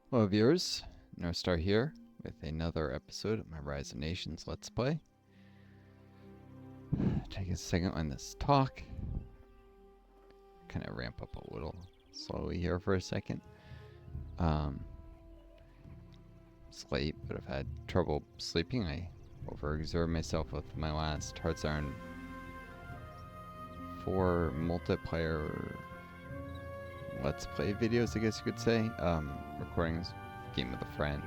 Hello viewers, Northstar here with another episode of my Rise of Nations Let's Play. Take a second on this talk. Kind of ramp up a little slowly here for a second. It's late, but I've had trouble sleeping. I overexerted myself with my last Hearts Iron 4 multiplayer Let's Play videos, I guess you could say. Recording this game with a friend.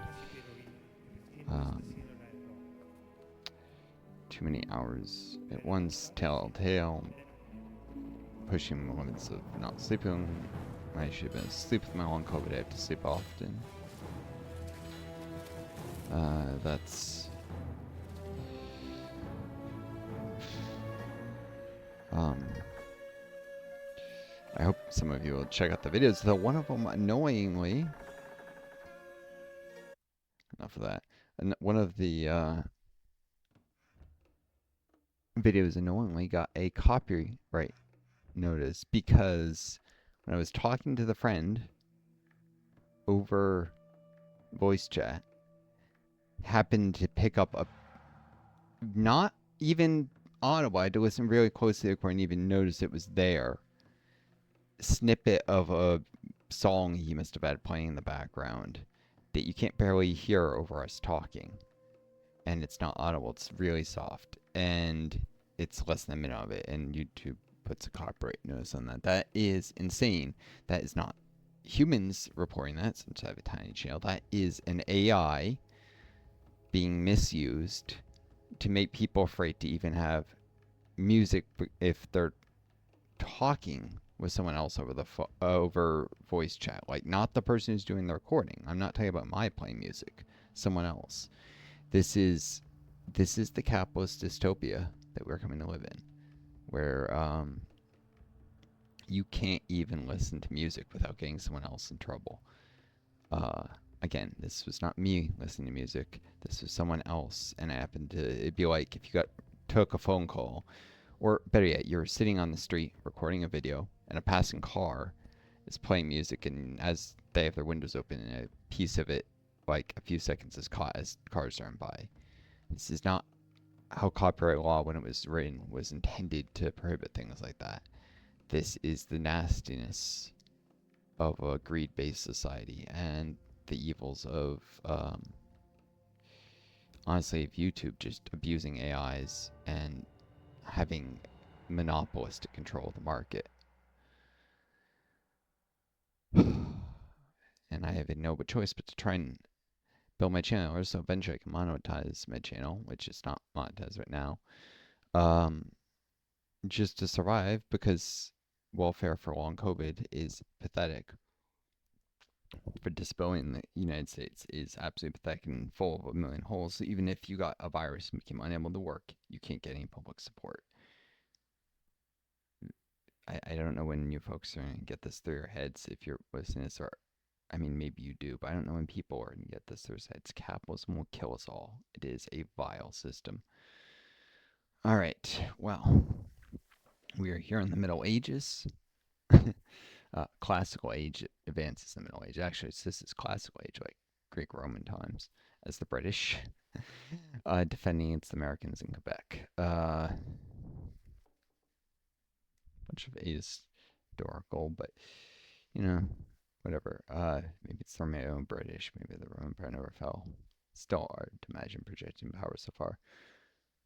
Too many hours at once, telltale, pushing the limits of not sleeping. I should have been asleep with my long COVID. I have to sleep often. That's I hope some of you will check out the videos. Though one of them, annoyingly, enough of that. And one of the videos annoyingly got a copyright notice because when I was talking to the friend over voice chat, happened to pick up a not even audible. I had to listen really closely to the recording, even notice it was there. Snippet of a song he must have had playing in the background that you can't barely hear over us talking. And it's not audible, it's really soft. And it's less than a minute of it, and YouTube puts a copyright notice on that. That is insane. That is not humans reporting that, since I have a tiny channel. That is an AI being misused to make people afraid to even have music if they're talking with someone else over the over voice chat, like not the person who's doing the recording. I'm not talking about my playing music, someone else. This is the capitalist dystopia that we're coming to live in, where you can't even listen to music without getting someone else in trouble. Again, this was not me listening to music. This was someone else, and it happened to. It'd be like if you took a phone call, or better yet, you're sitting on the street recording a video, and a passing car is playing music, and as they have their windows open, and a piece of it, like a few seconds, is caught as cars are by. This is not how copyright law, when it was written, was intended to prohibit things like that. This is the nastiness of a greed-based society and the evils of, honestly, of YouTube just abusing AIs and having monopolistic control of the market. And I have no but choice but to try and build my channel, or so eventually I can monetize my channel, which is not monetized right now, just to survive, because welfare for long COVID is pathetic. For disability in the United States is absolutely pathetic and full of a million holes. So even if you got a virus and became unable to work, you can't get any public support. I don't know when you folks are going to get this through your heads if you're listening to this, or I mean, maybe you do, but I don't know when people are going to get this through their heads. Capitalism will kill us all. It is a vile system. All right, well, we are here in the Middle Ages. Classical age advances in the Middle Age. Actually, this is classical age, like Greek Roman times, as the British defending against the Americans in Quebec. Bunch of historical, but you know, whatever. Maybe it's the Romeo British, maybe the Roman Empire never fell. Still hard to imagine projecting power so far.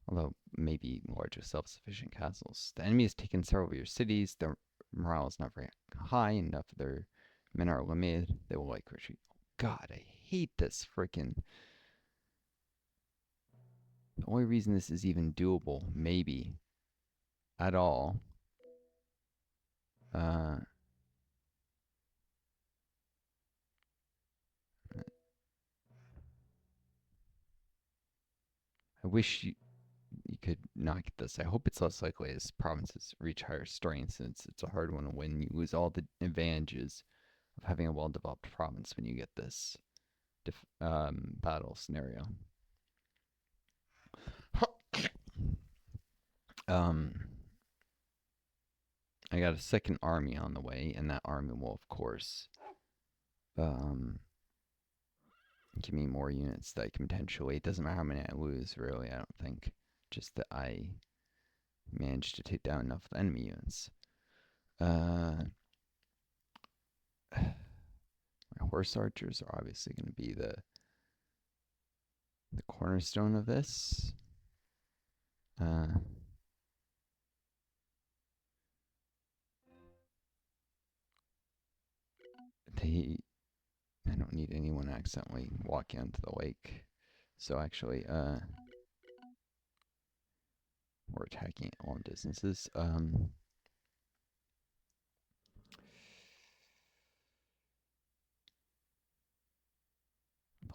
Although maybe larger self-sufficient castles. The enemy has taken several of your cities. Their morale is not very high. Enough of their men are limited. They will like retreat. Oh, God, I hate this freaking. The only reason this is even doable, maybe, at all, I wish you could not get this. I hope it's less likely as provinces reach higher strength, since it's a hard one to win. You lose all the advantages of having a well-developed province when you get this battle scenario. I got a second army on the way, and that army will, of course, give me more units that I can potentially. It doesn't matter how many I lose, really. I don't think. Just that I managed to take down enough enemy units. My horse archers are obviously going to be the cornerstone of this. I don't need anyone accidentally walking onto the lake. So actually, we're attacking all distances.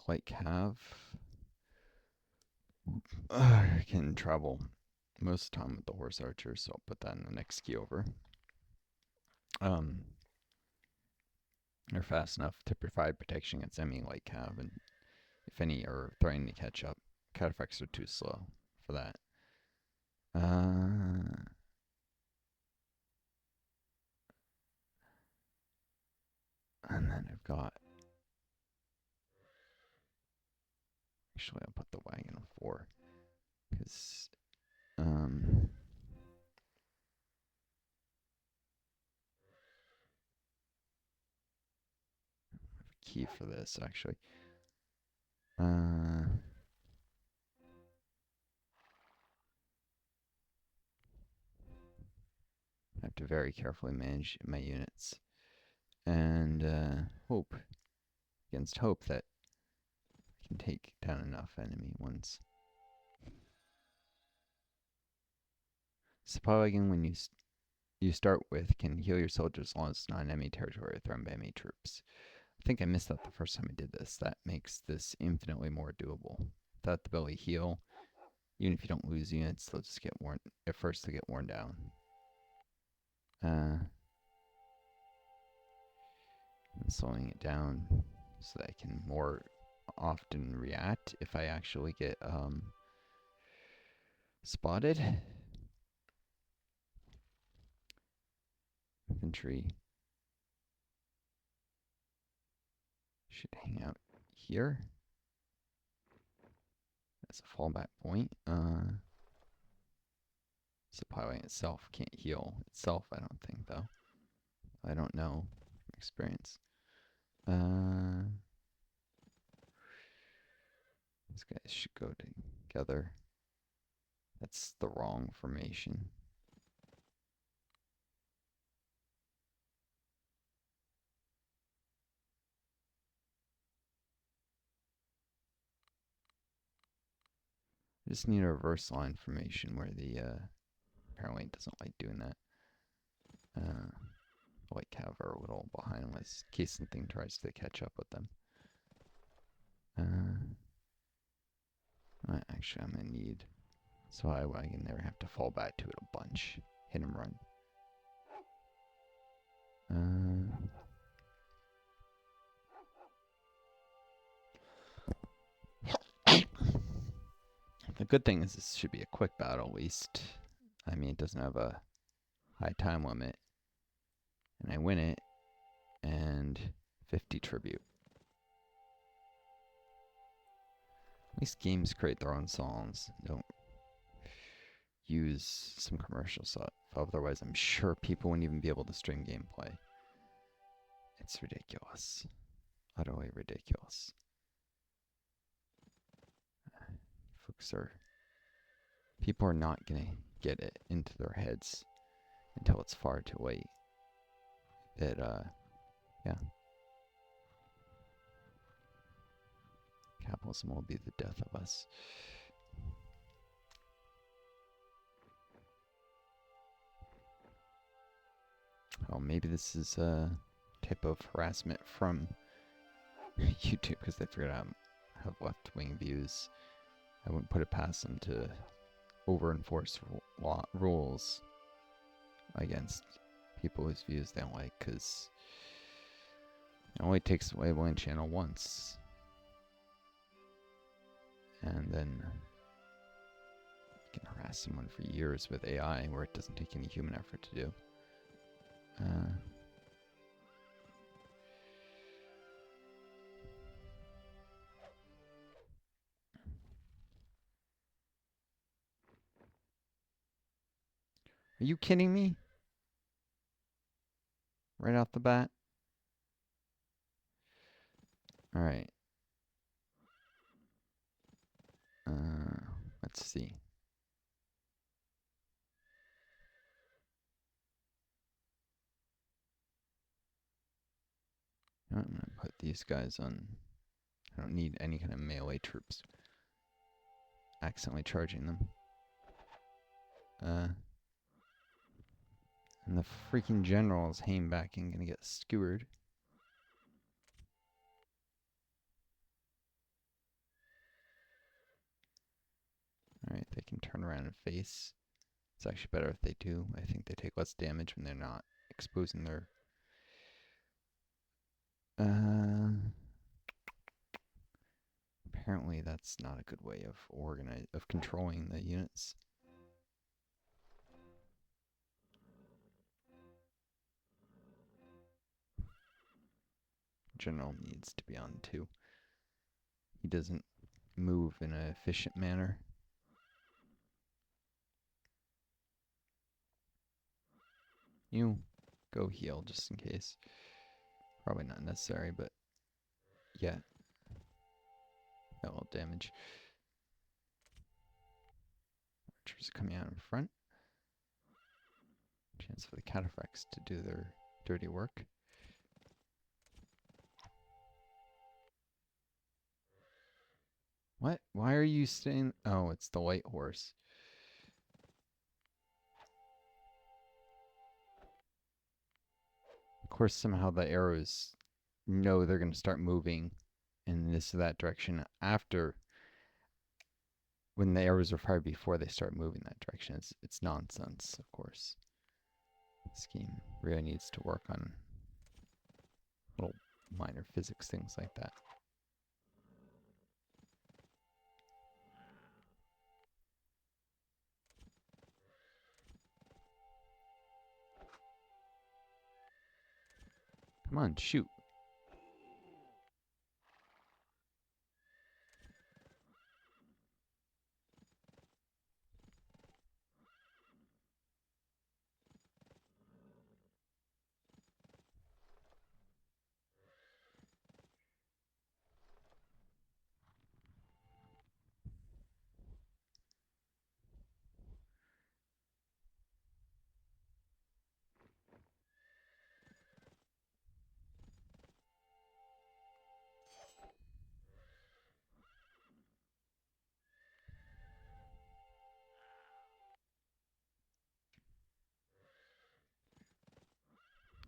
Light cav can travel most of the time with the horse archer, so I'll put that in the next key over. They're fast enough to provide protection against enemy light cav, and if any are threatening to catch up, cataphracts are too slow for that. And then I've got. Actually, I'll put the wagon on 4 because I have a key for this actually. I have to very carefully manage my units and hope against hope that I can take down enough enemy ones. Supply wagon, when you start with, can heal your soldiers as long as it's not enemy territory or threatened by enemy troops. I think I missed that the first time I did this. That makes this infinitely more doable. Without the ability to heal, even if you don't lose units, they'll just get worn. At first, they get worn down. I'm slowing it down so that I can more often react if I actually get spotted. Infantry should hang out here as a fallback point. Supply wagon itself can't heal itself, I don't think, though. I don't know from experience. These guys should go together. That's the wrong formation. I just need a reverse line formation where the apparently it doesn't like doing that. Like have our little behind us in case something tries to catch up with them. Actually, I'm gonna need so I can never have to fall back to it a bunch. Hit and run. The good thing is this should be a quick battle at least. I mean, it doesn't have a high time limit. And I win it, and 50 tribute. At least games create their own songs. Don't use some commercial stuff. Otherwise, I'm sure people wouldn't even be able to stream gameplay. It's ridiculous. Utterly ridiculous. People are not going to get it into their heads until it's far too late. That, yeah. Capitalism will be the death of us. Oh, maybe this is a type of harassment from YouTube because they figured out I have left-wing views. I wouldn't put it past them to over-enforce rules against people whose views they don't like, because it only takes away one channel once. And then you can harass someone for years with AI where it doesn't take any human effort to do. Are you kidding me? Right off the bat? Alright. Let's see. I'm going to put these guys on. I don't need any kind of melee troops. Accidentally charging them. And the freaking general is hanging back and gonna get skewered. Alright, they can turn around and face. It's actually better if they do. I think they take less damage when they're not exposing their... Apparently that's not a good way of controlling the units. General needs to be on too. He doesn't move in an efficient manner. You go heal just in case. Probably not necessary, but yeah. That will damage. Archers coming out in front. Chance for the cataphracts to do their dirty work. What? Why are you staying? Oh, it's the white horse. Of course, somehow the arrows know they're going to start moving in this or that direction after, when the arrows are fired before they start moving that direction. It's nonsense, of course. This game really needs to work on little minor physics things like that. Come on, shoot.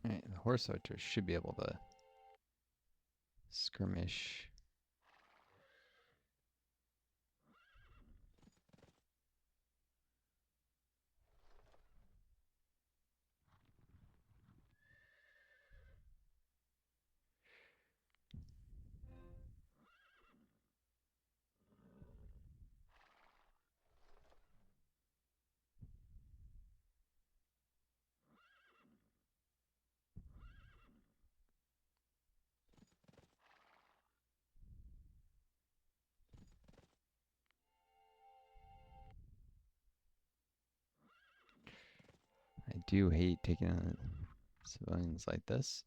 Alright, the horse archers should be able to skirmish. I do hate taking on civilians like this.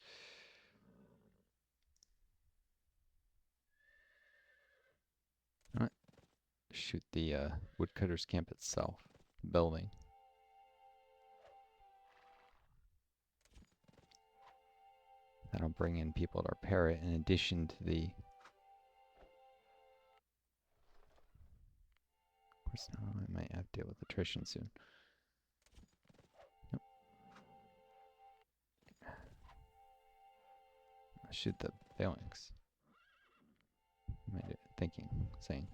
Alright. Shoot the woodcutters camp itself. The building. That'll bring in people to repair it in addition to the... Of course, now I might have to deal with attrition soon. Nope. I'll shoot the phalanx. What am I thinking? Saying.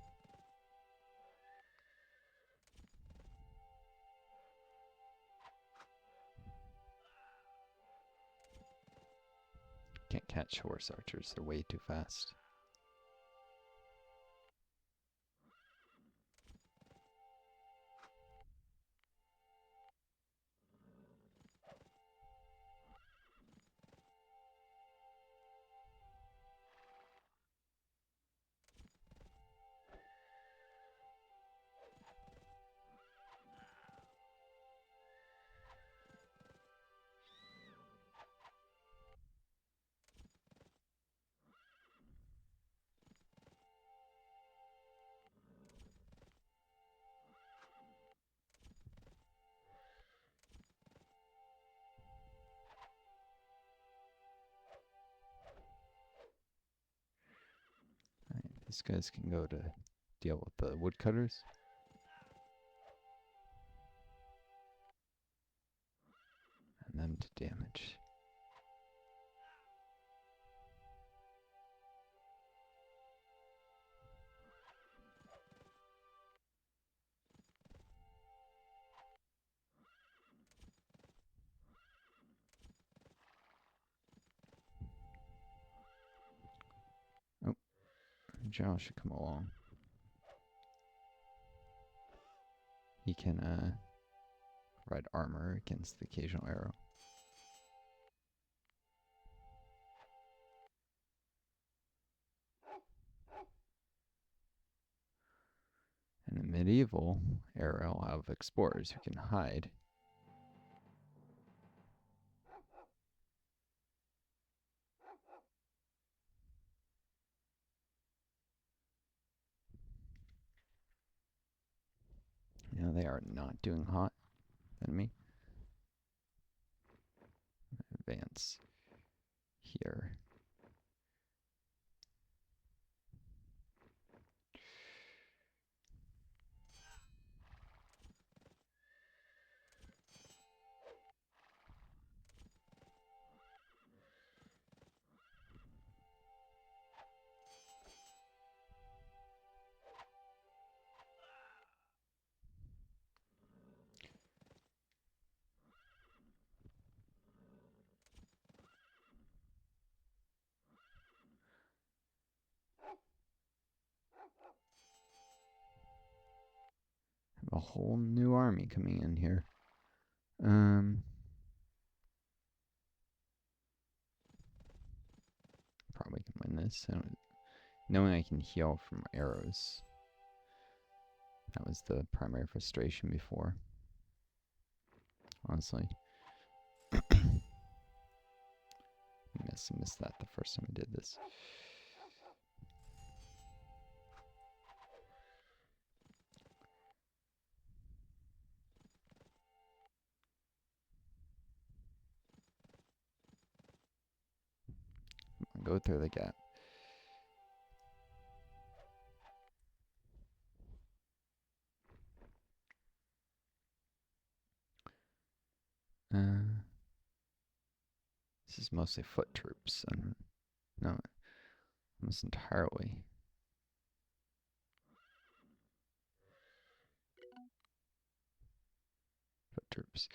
Can't catch horse archers, they're way too fast. These guys can go to deal with the woodcutters. And them to damage. Oh, Zhao should come along. He can provide armor against the occasional arrow. And a medieval arrow will have explorers who can hide. You know, they are not doing hot than me. Advance here. Have a whole new army coming in here. Probably can win this. Knowing I can heal from arrows. That was the primary frustration before. Honestly. Missed that the first time I did this. Go through the gap. This is mostly foot troops. No, almost entirely. Foot troops.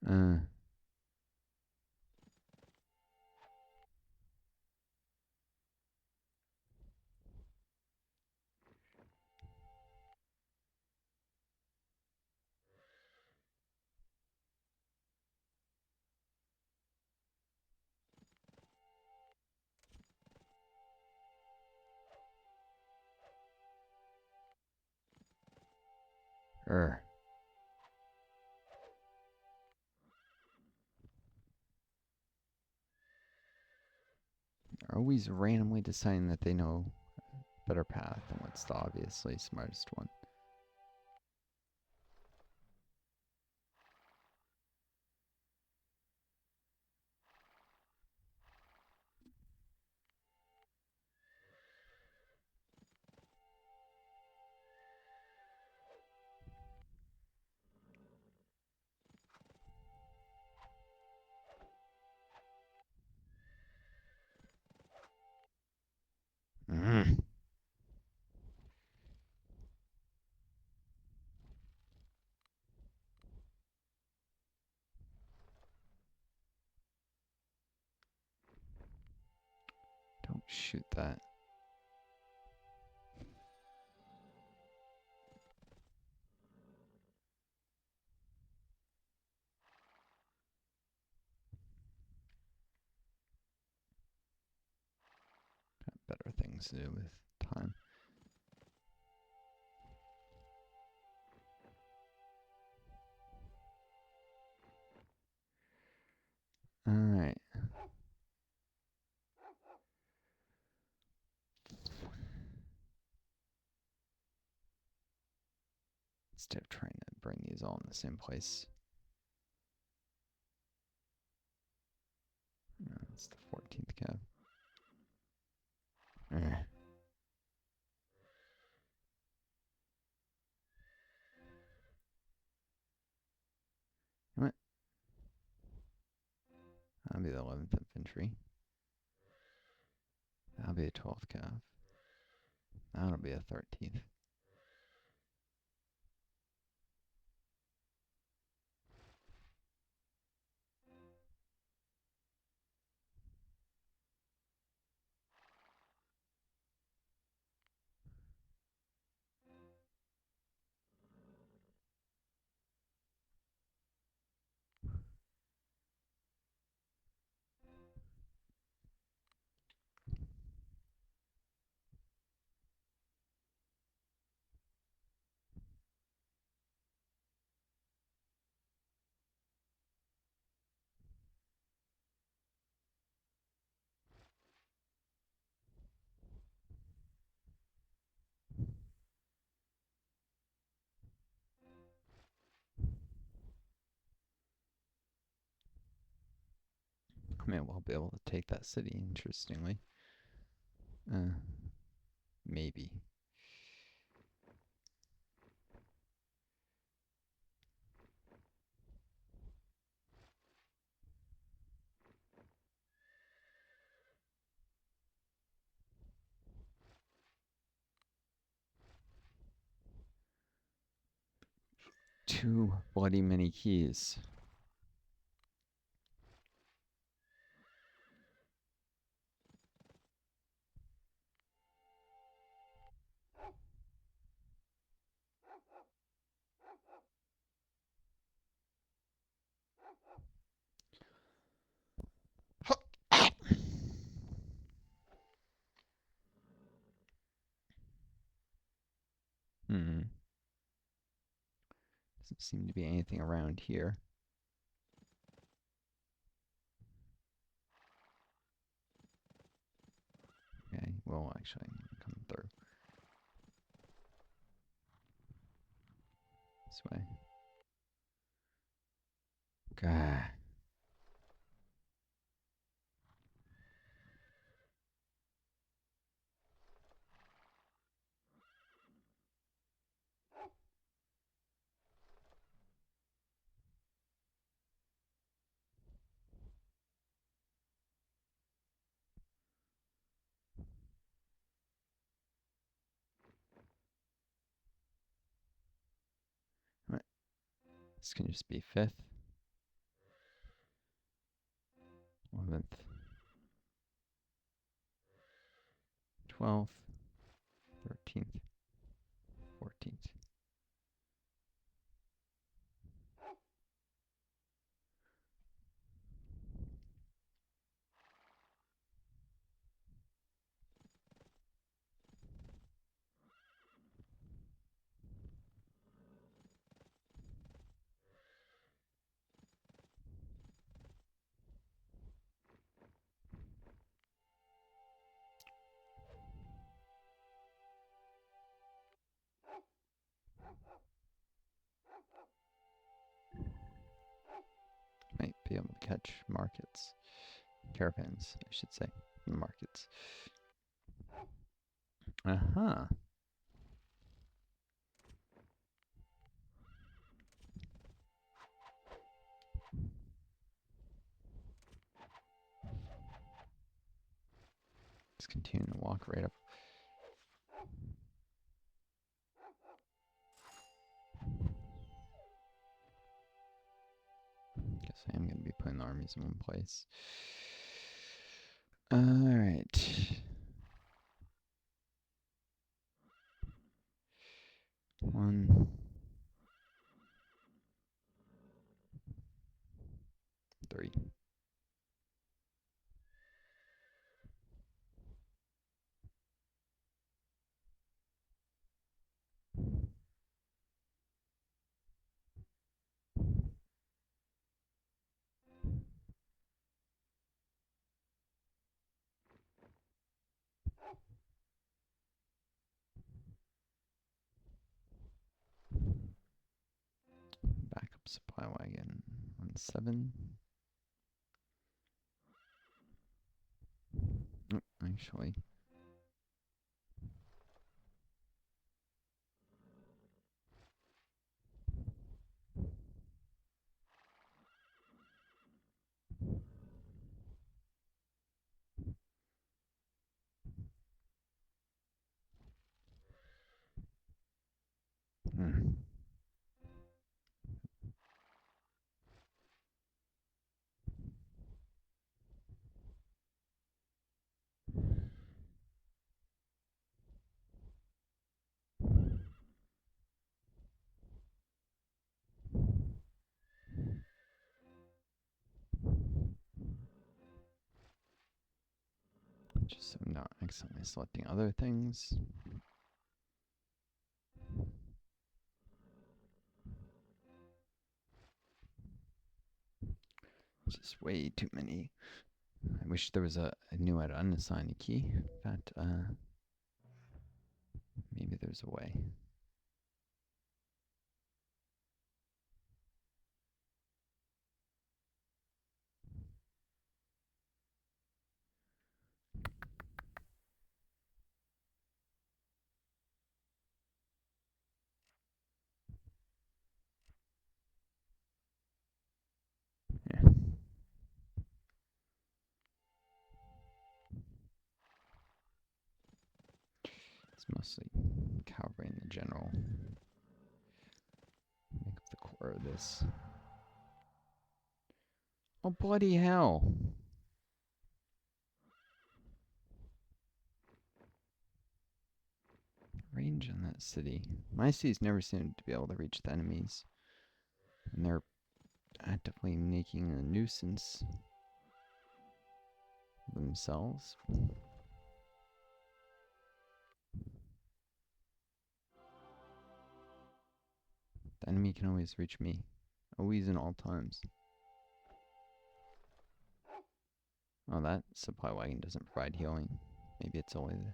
No. They're always randomly deciding that they know a better path and what's the obviously smartest one. Don't shoot that. Got better things to do with time. Alright. Instead of trying to bring these all in the same place. No, it's the 14th cab. What? That'll be the 11th Infantry. That'll be the 12th cav. That'll be the 13th. I mean, we'll be able to take that city, interestingly. Maybe. Too bloody many keys. Doesn't seem to be anything around here. Okay, well, actually, come through. This way. God. Right. This can just be 5th. 11th. 12th. 13th. 14th. Might be able to catch markets. Caravans, I should say. Markets. Uh-huh. Just continue to walk right up. Guess I am going to be putting the armies in one place. Alright. 1, 3. Supply wagon 17. Oh, actually. Just so I'm not accidentally selecting other things. Just way too many. I wish there was I knew how to unassign a key, but maybe there's a way. Yeah. It's mostly cavalry in the general. Make up the core of this. Oh, bloody hell. Range on that city. My cities never seem to be able to reach the enemies. And they're actively making a nuisance themselves. The enemy can always reach me. Always and all times. Oh, that supply wagon doesn't provide healing. Maybe it's only the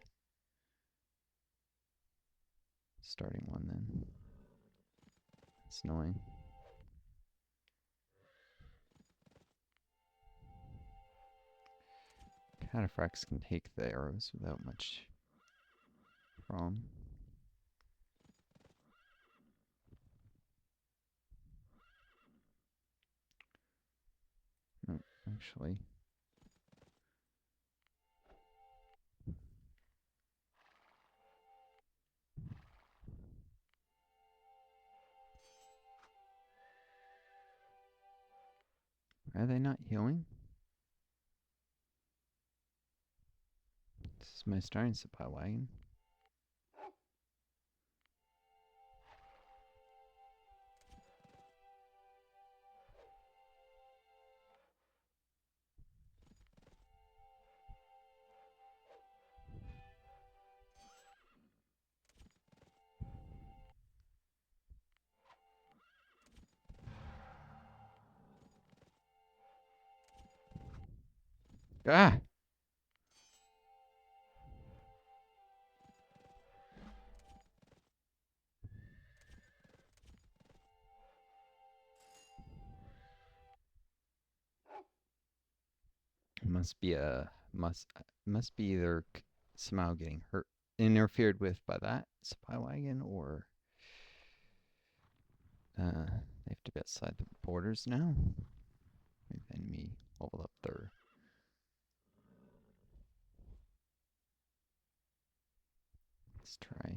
starting one then. It's annoying. Cataphracts can take the arrows without much problem. No, actually. Are they not healing? This is my starting supply wagon. Ah! Must be either somehow getting hurt, interfered with by that supply wagon, or they have to be outside the borders now. Maybe the enemy leveled up their. Let's try.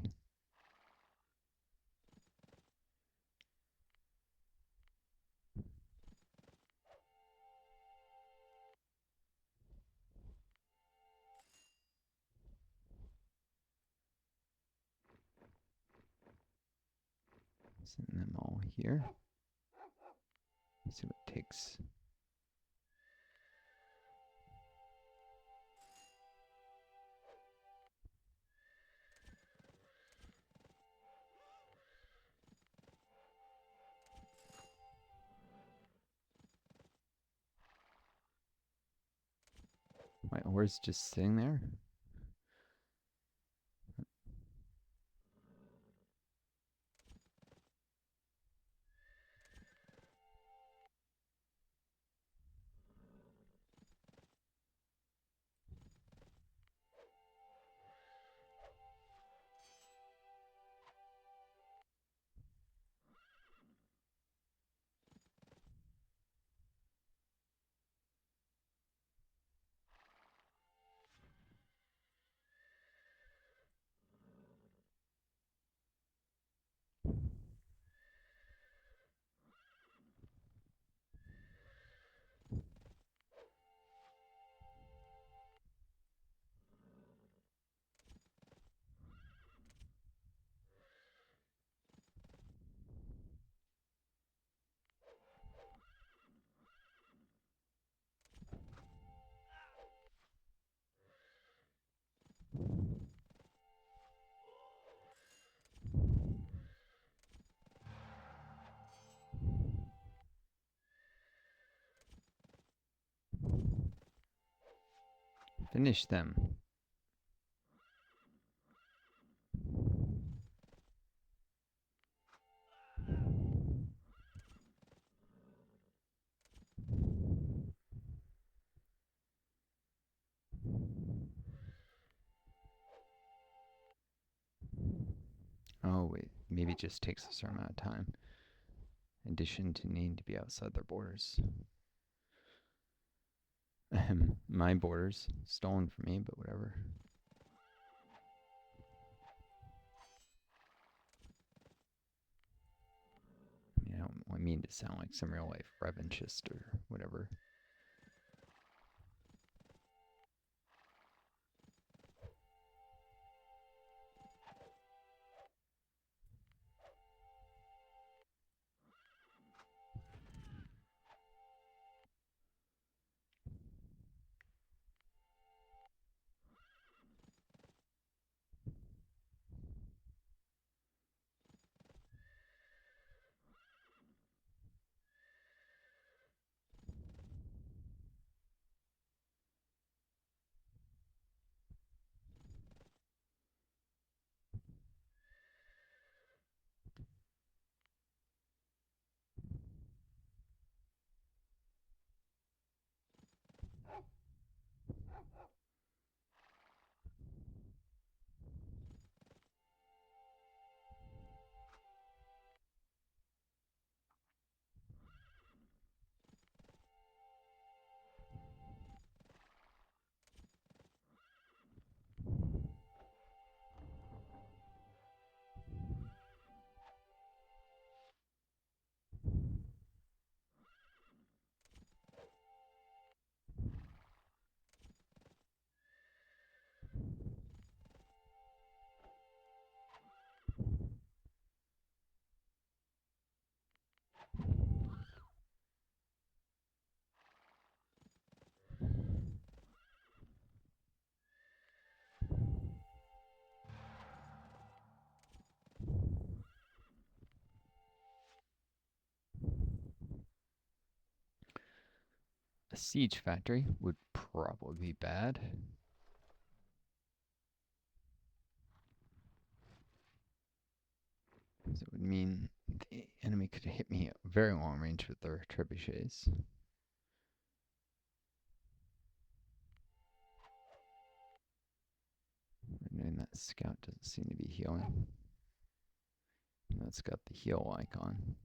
Send them all here. See what it takes. My horse just sitting there. Finish them. Oh, wait. Maybe it just takes a certain amount of time. In addition to needing to be outside their borders. My borders. Stolen from me, but whatever. I don't mean to sound like some real life revanchist or whatever. A siege factory would probably be bad. Because it would mean the enemy could hit me at very long range with their trebuchets. And that scout doesn't seem to be healing. That's got the heal icon.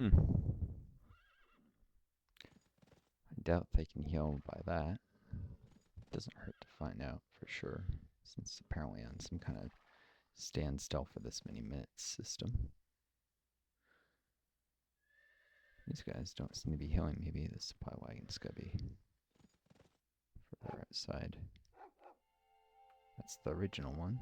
Hmm. I doubt they can heal by that. Doesn't hurt to find out for sure, since apparently on some kind of standstill for this many minutes system. These guys don't seem to be healing. Maybe the supply wagon's gotta be further outside. That's the original one.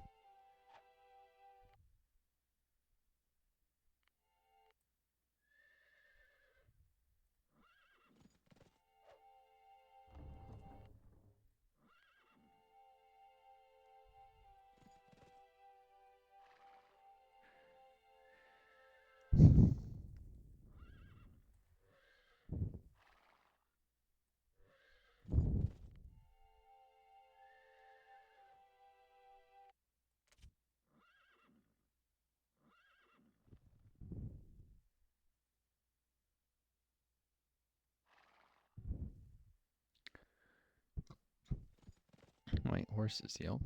White horses heal.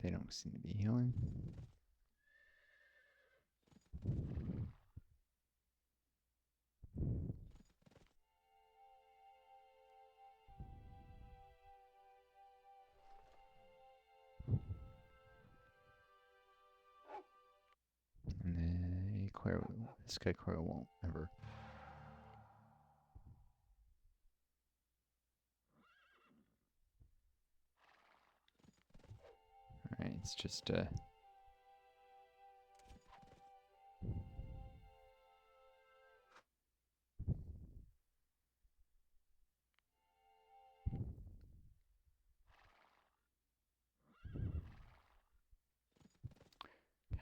They don't seem to be healing. And this guy Claire won't ever. Alright, it's just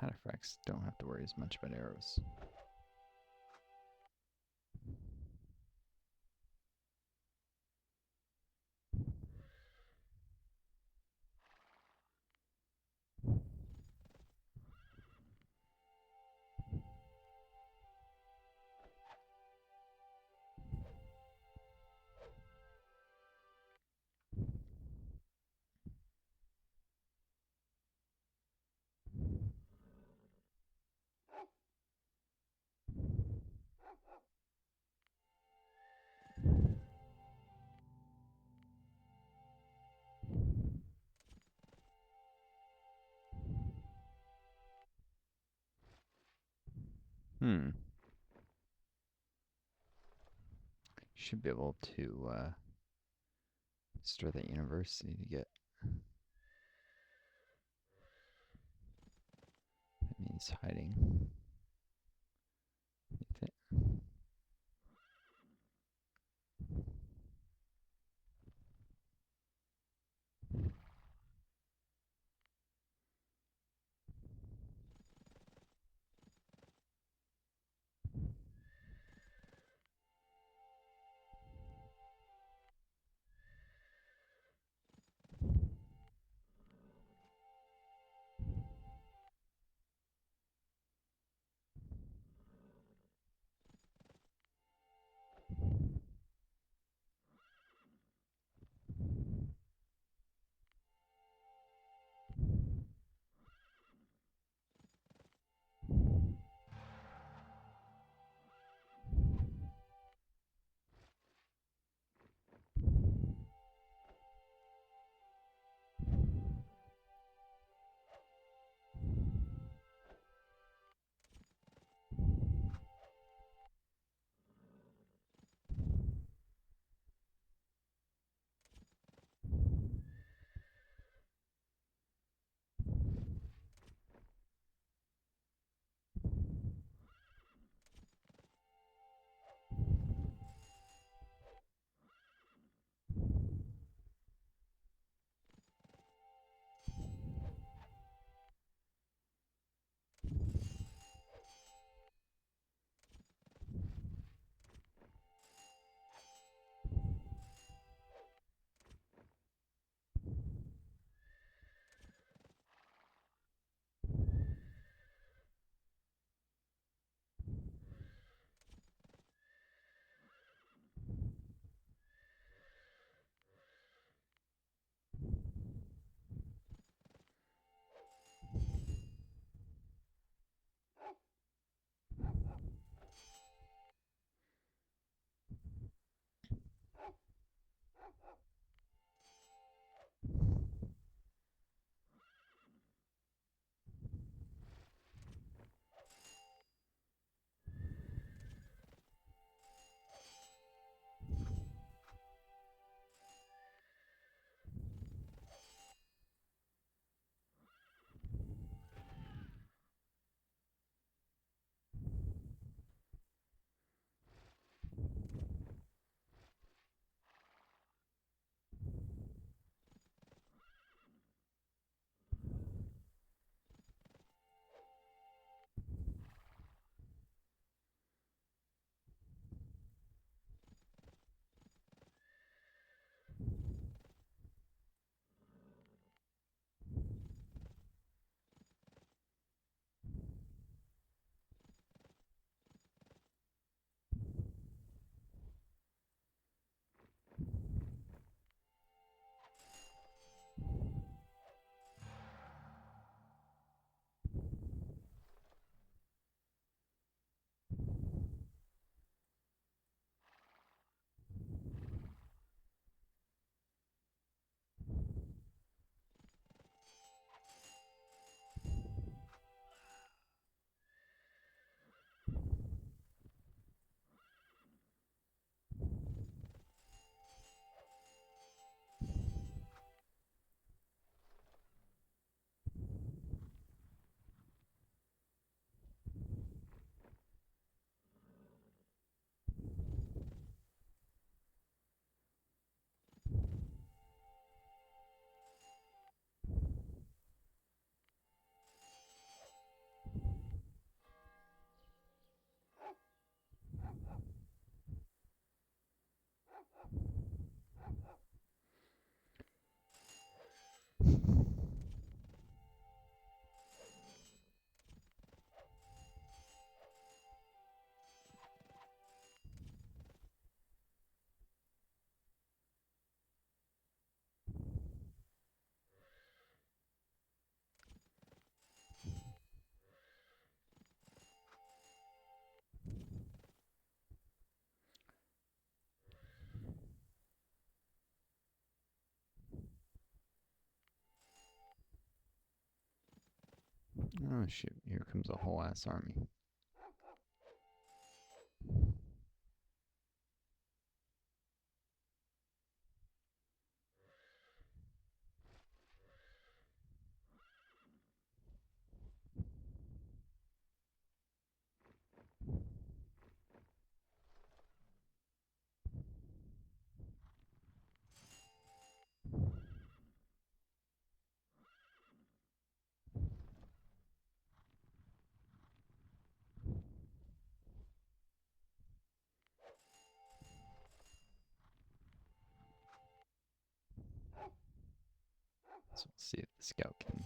cataphracts don't have to worry as much about arrows. Should be able to start that university to get. That means hiding. Oh shoot, here comes a whole ass army. So we'll see if the scout can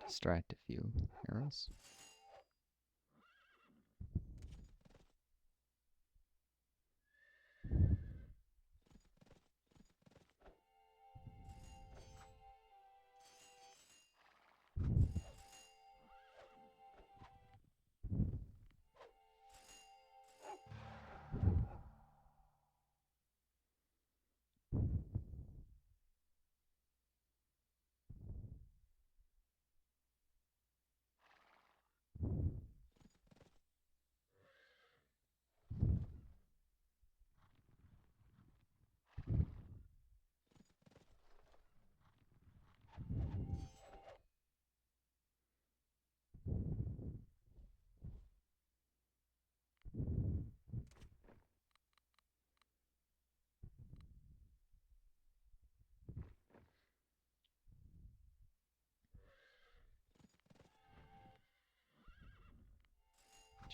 distract a few arrows.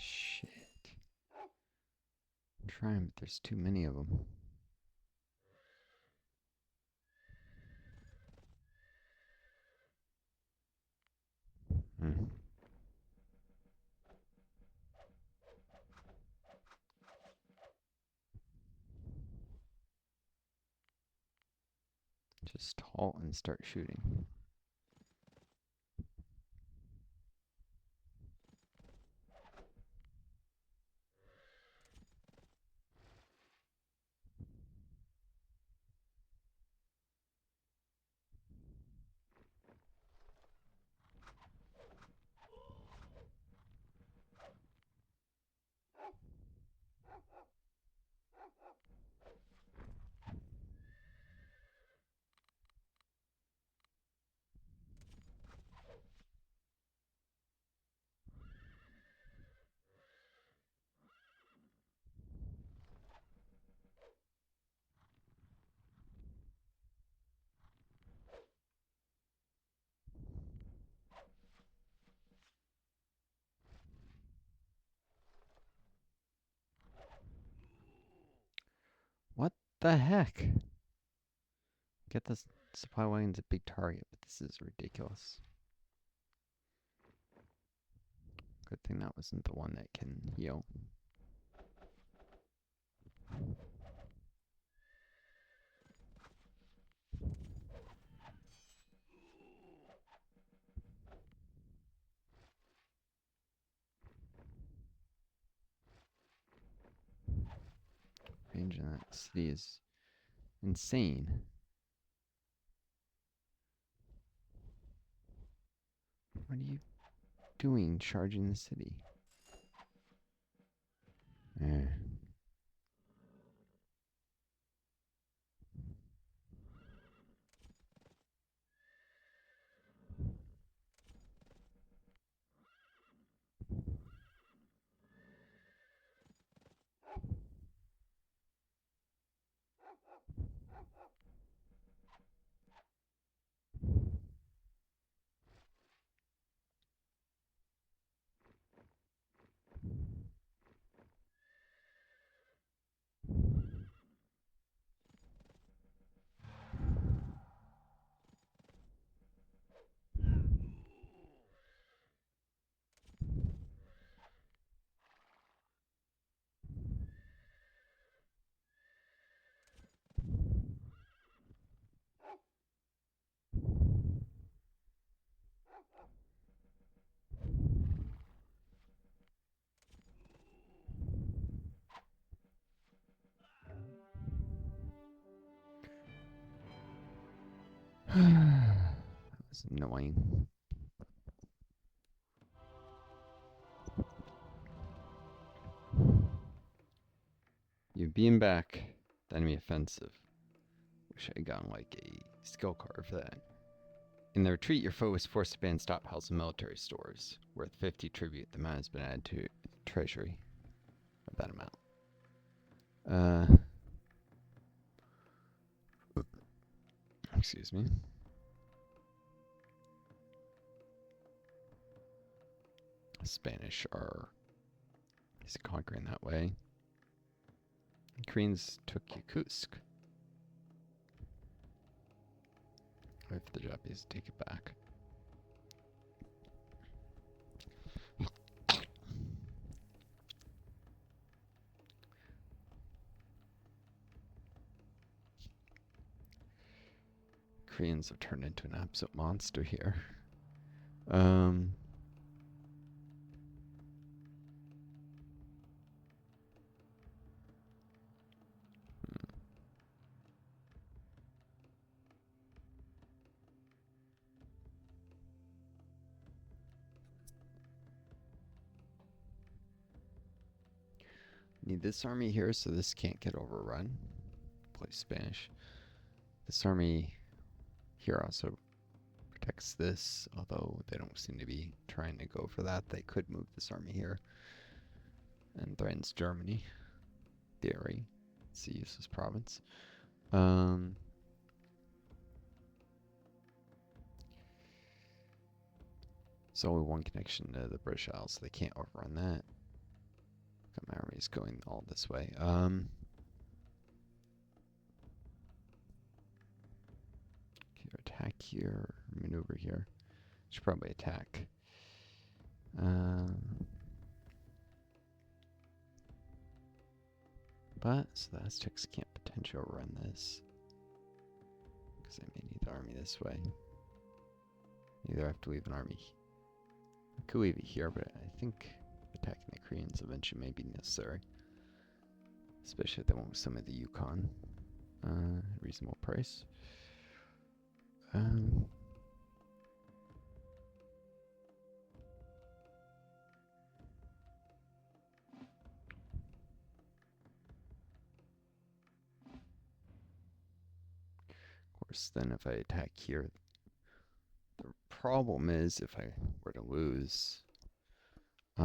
Shit. I'm trying, but there's too many of them. Hmm. Just halt and start shooting. What the heck? Get the supply wagon's a big target, but this is ridiculous. Good thing that wasn't the one that can heal. Range in that city is insane. What are you doing charging the city? Eh. That was annoying. You beam back the enemy offensive. Wish I had gotten like a skill card for that. In the retreat, your foe was forced to abandon stockpiles of military stores worth 50 tribute. The amount has been added to treasury. Or that amount. Excuse me. Spanish are conquering that way. Koreans took Yakutsk. Wait for the Japanese to take it back. Koreans have turned into an absolute monster here. Need this army here so this can't get overrun. Play Spanish. This army here also protects this, although they don't seem to be trying to go for that. They could move this army here and threatens Germany. Theory. It's a useless province. There's only one connection to the British Isles, so they can't overrun that. My army is going all this way. Attack here, maneuver here. Should probably attack. But so the Aztecs can't potentially overrun this because they may need the army this way. Either have to leave an army. I could leave it here, but I think attacking the Koreans eventually may be necessary, especially if they want some of the Yukon. Reasonable price. Of course, then if I attack here, the problem is if I were to lose, they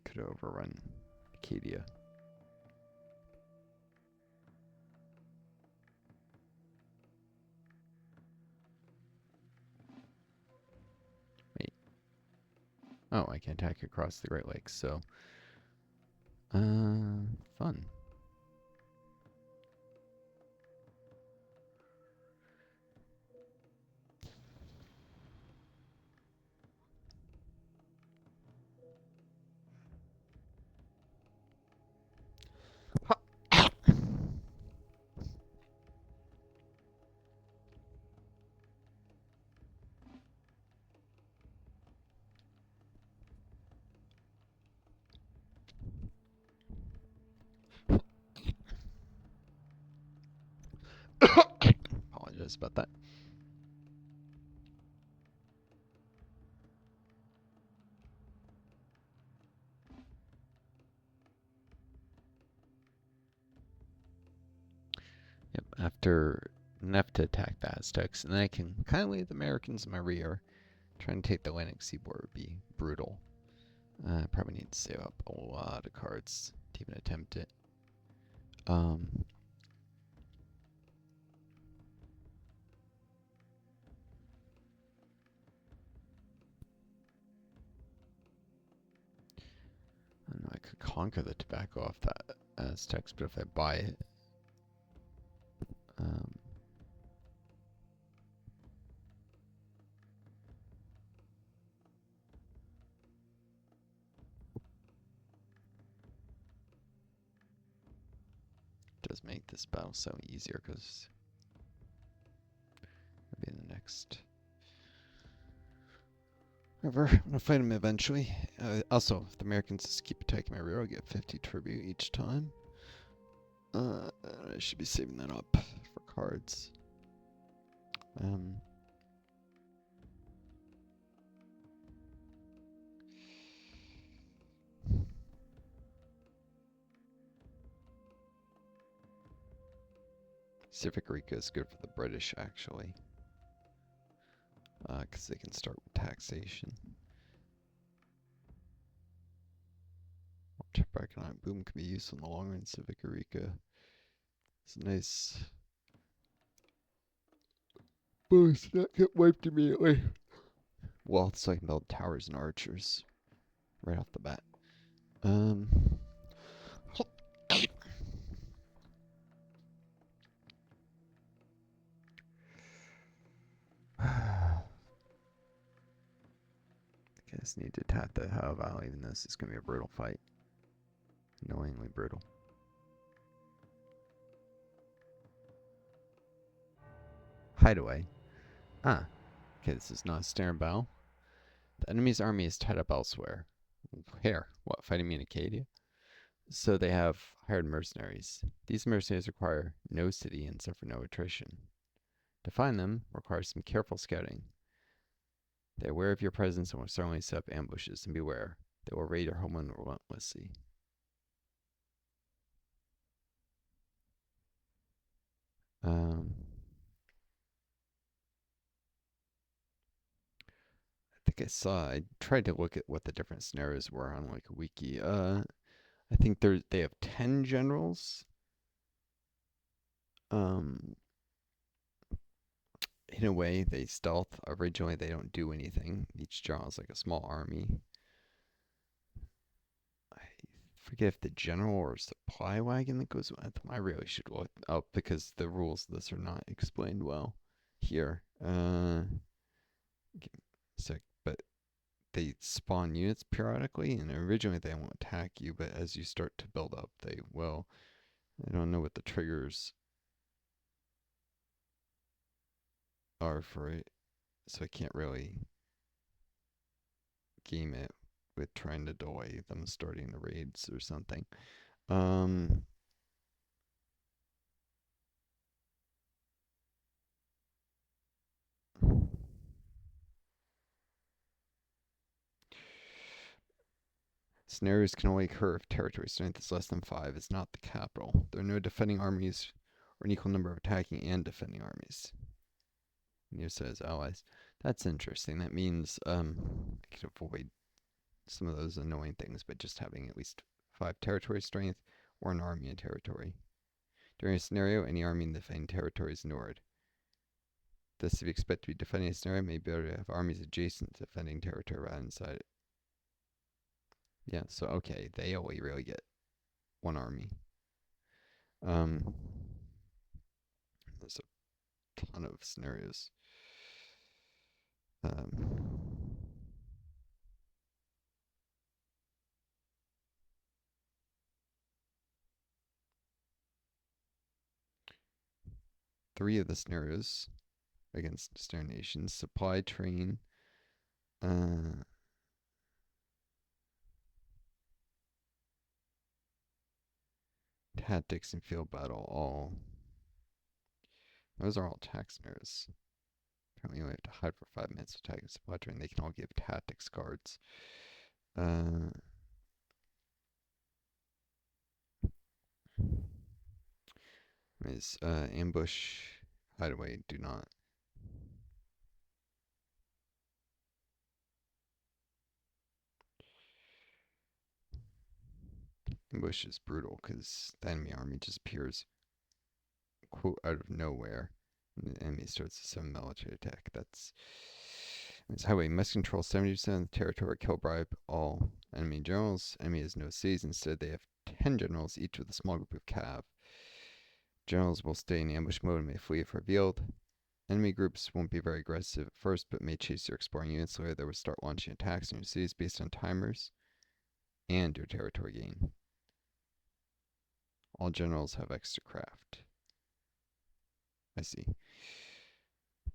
could overrun Acadia. Wait. Oh, I can attack across the Great Lakes, so fun. Apologize about that. Yep, after enough to attack the Aztecs, and then I can kind of leave the Americans in my rear. Trying to take the Atlantic seaboard would be brutal. Probably need to save up a lot of cards to even attempt it. I don't know, I could conquer the tobacco off that Aztecs, but if I buy it, it does make this battle so easier because it'll be in the next. However, I'm gonna fight them eventually. Also, if the Americans just keep attacking my rear, I'll get 50 tribute each time. I should be saving that up for cards. Civic Rica is good for the British, actually. Because they can start with taxation. Temper economic boom can be useful in the long run. Civic Rica. It's a nice boost, not get wiped immediately. Well, so I can build towers and archers right off the bat. I just need to tap the Ohio Valley, even though this is going to be a brutal fight. Annoyingly brutal. Hideaway. Ah. Okay, this is not a Stern Battle. The enemy's army is tied up elsewhere. Where? What, fighting me in Acadia? So they have hired mercenaries. These mercenaries require no city and suffer no attrition. To find them requires some careful scouting. They are aware of your presence and will certainly set up ambushes, and beware, they will raid your homeland relentlessly. I think I tried to look at what the different scenarios were on like a wiki. I think they have 10 generals. In a way, they stealth. Originally, they don't do anything. Each general is like a small army. I forget if the general or supply wagon that goes with them. I really should look up because the rules of this are not explained well here. But they spawn units periodically, and originally they won't attack you, but as you start to build up, they will. I don't know what the triggers are for it, so I can't really game it with trying to delay them starting the raids or something. Scenarios can only occur if territory strength is less than 5 is not the capital. There are no defending armies or an equal number of attacking and defending armies. Near says allies. That's interesting. That means I could avoid some of those annoying things by just having at least 5 territory strength or an army in territory. During a scenario, any army in the defending territory is ignored. Thus, if you expect to be defending a scenario, it may be better to have armies adjacent to defending territory rather than inside it. Yeah, so okay, they only really get one army. There's a ton of scenarios. 3 of the scenarios against Star Nations: supply train, tactics, and field battle. All those are all attack scenarios. Apparently, you only have to hide for 5 minutes to attack a supply train. They can all give tactics cards. Is ambush, hideaway, do not. Ambush is brutal because the enemy army just appears, quote, out of nowhere. And the enemy starts a sudden military attack. That's highway must control 70% of the territory, kill, bribe all enemy generals. Enemy has no cities. Instead, they have 10 generals, each with a small group of cav. Generals will stay in ambush mode and may flee if revealed. Enemy groups won't be very aggressive at first, but may chase your exploring units. Later, they will start launching attacks on your cities based on timers and your territory gain. All generals have extra craft. I see.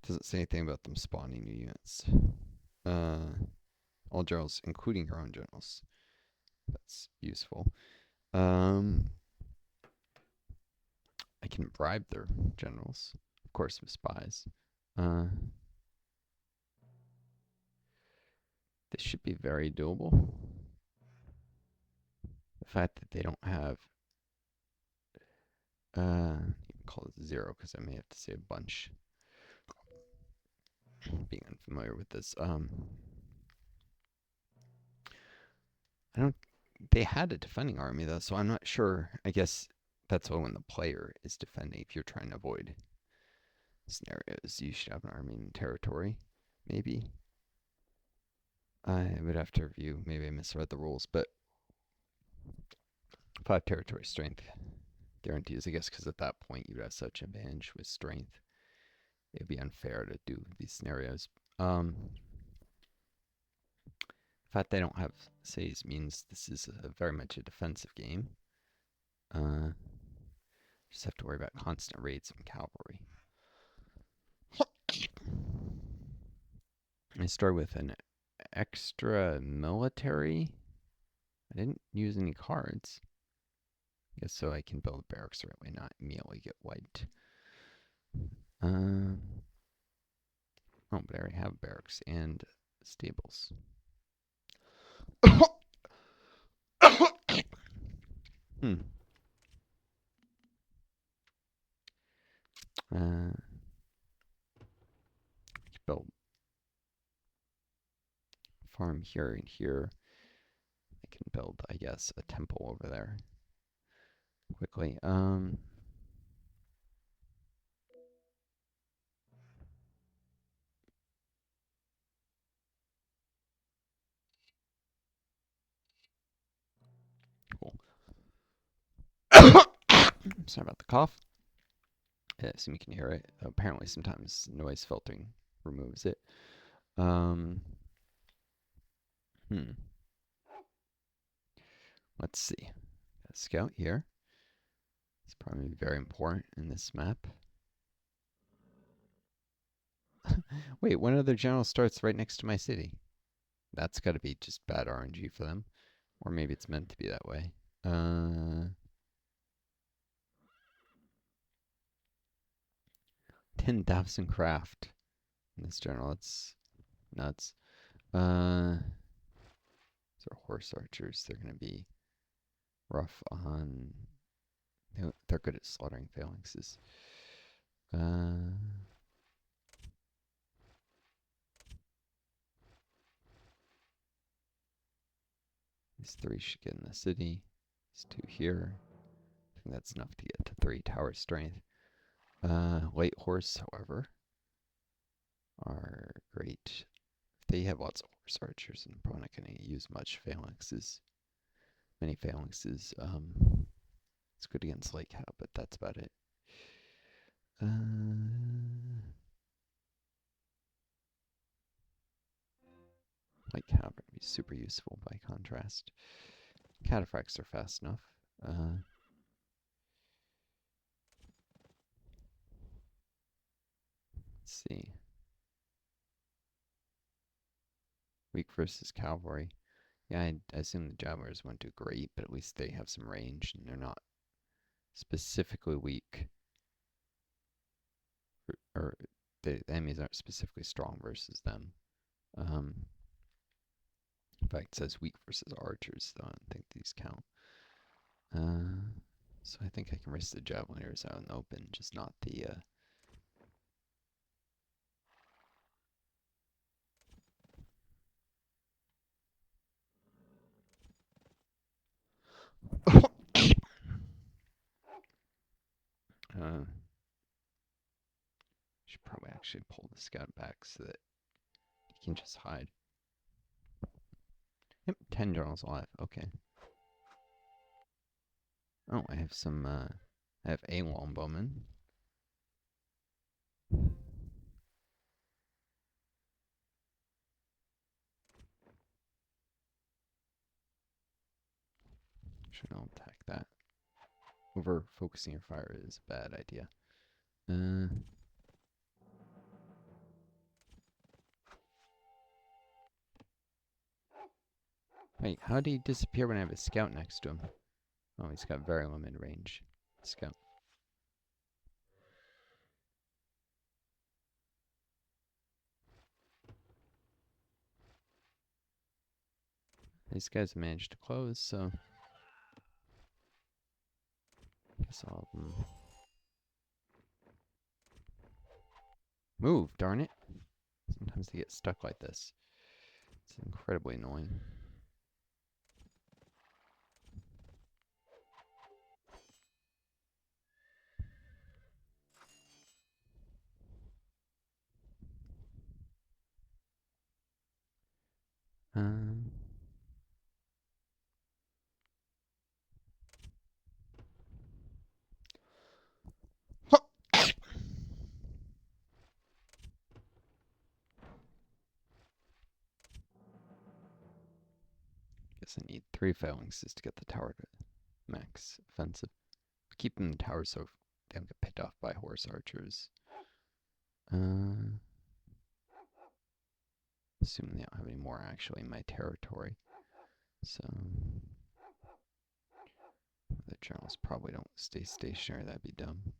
Doesn't say anything about them spawning new units. All generals, including your own generals. That's useful. I can bribe their generals, of course, with spies. This should be very doable. The fact that they don't have call it 0 because I may have to say a bunch. Being unfamiliar with this. I don't. They had a defending army though, so I'm not sure. I guess that's when the player is defending. If you're trying to avoid scenarios, you should have an army in territory. Maybe. I would have to review. Maybe I misread the rules, but 5 territory strength guarantees, I guess, because at that point you would have such advantage with strength. It'd be unfair to do these scenarios. The fact they don't have saves means this is very much a defensive game. Just have to worry about constant raids from cavalry. I start with an extra military. I didn't use any cards. I guess so I can build barracks the right way, not immediately get wiped. Oh, but I already have barracks and stables. Build farm here and here. I can build, I guess, a temple over there quickly. Cool. Sorry about the cough. I assume you can hear it. Apparently, sometimes noise filtering removes it. Let's see. Got a scout here. It's probably very important in this map. Wait, one of their generals starts right next to my city. That's got to be just bad RNG for them. Or maybe it's meant to be that way. 10,000 craft in this general. That's nuts. These are horse archers. They're going to be rough on... They're good at slaughtering phalanxes. These 3 should get in the city. These 2 here. I think that's enough to get to 3 tower strength. Light horse, however, are great. They have lots of horse archers and probably not going to use much phalanxes. Many phalanxes. It's good against light cav, but that's about it. Light cav would be super useful by contrast. Cataphracts are fast enough. Let's see. Weak versus cavalry. Yeah, I assume the javelins won't do great, but at least they have some range and they're not specifically weak. Or the enemies aren't specifically strong versus them. In fact, it says weak versus archers, though I don't think these count. So I think I can risk the javeliners out in the open, just not the... should probably actually pull the scout back so that he can just hide. Yep, 10 generals alive. Okay. Oh, I have some, I have a longbowman. Should not attack that. Over focusing your fire is a bad idea. Wait, how did he disappear when I have a scout next to him? Oh, he's got very limited range. Scout. These guys managed to close, so... I guess I'll... Move, darn it. Sometimes they get stuck like this. It's incredibly annoying. Um, Guess I need 3 phalanxes to get the tower to max offensive. Keep them in the tower so they don't get picked off by horse archers. Assuming they don't have any more actually in my territory. So the generals probably don't stay stationary. That'd be dumb.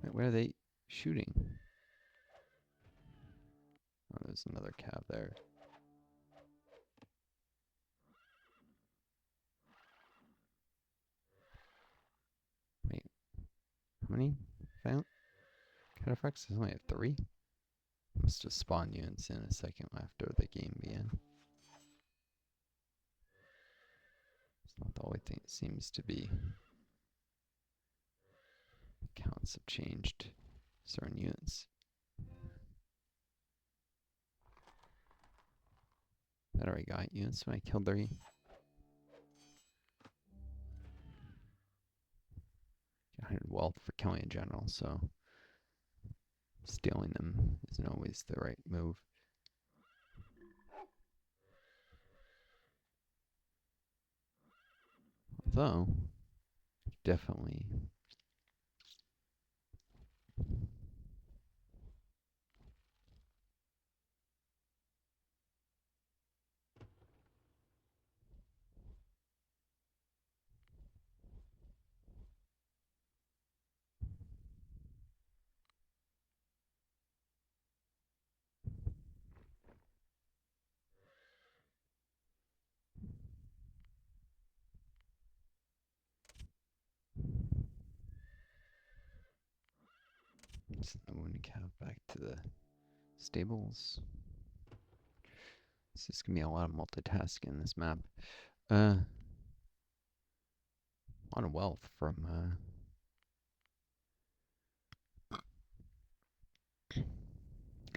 Wait, where are they shooting? Oh, there's another cav there. Wait, how many cataphracts? There's only 3? Must just spawn units in a second after the game began. It's not the only thing it seems to be. Counts have changed. Certain units. That already got units when I killed 3. 100 wealth for killing a general, so stealing them isn't always the right move. Although, definitely. I'm going to count back to the stables. This is going to be a lot of multitasking in this map. A lot of wealth from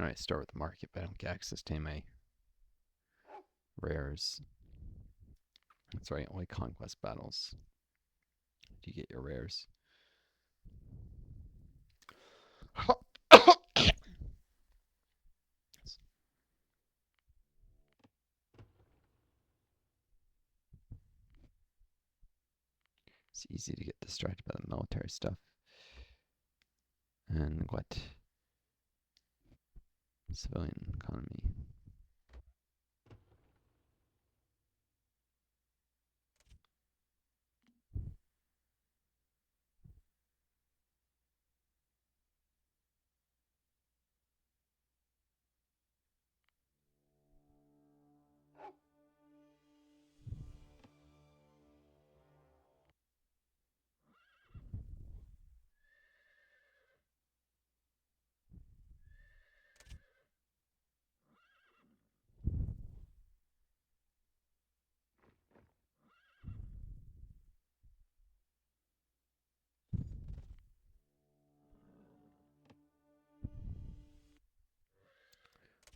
Alright, start with the market, but I don't get access to any of my rares. That's right, only conquest battles do you get your rares. It's easy to get distracted by the military stuff and neglect civilian economy.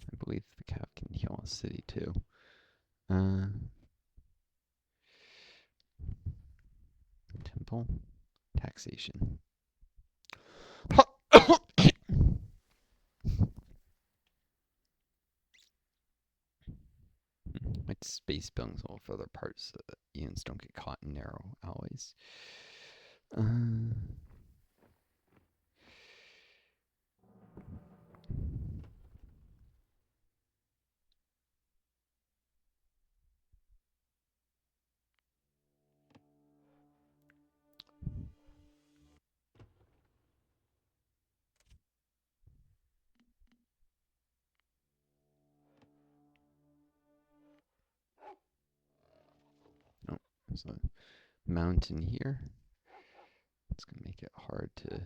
I believe the cav can heal a city too. Temple taxation. Like space buildings a little further apart so that units don't get caught in narrow alleys. Oh, there's a mountain here. It's going to make it hard to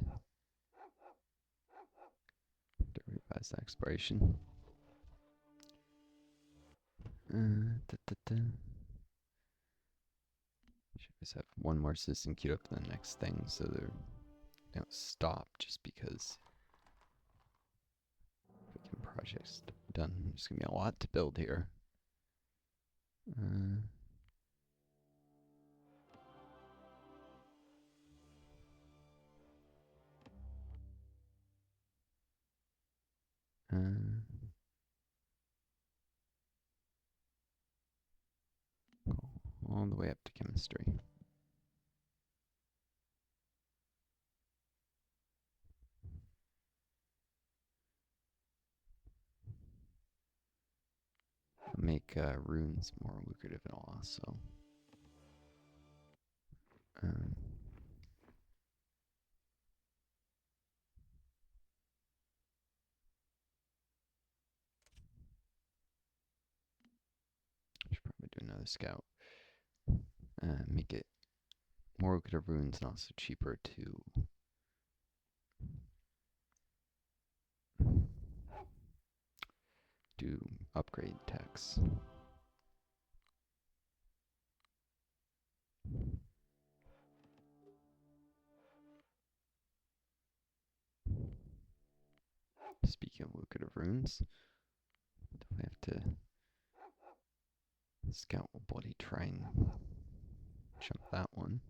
fast exploration. Should just have one more citizen queued up to the next thing so they don't stop just because freaking project's done. There's gonna be a lot to build here. Go all the way up to chemistry. Make runes more lucrative and also. Should probably do another scout. Make it more lucrative runes and also cheaper to do upgrade techs. Speaking of lucrative runes, we have to scout will bloody try and jump that one.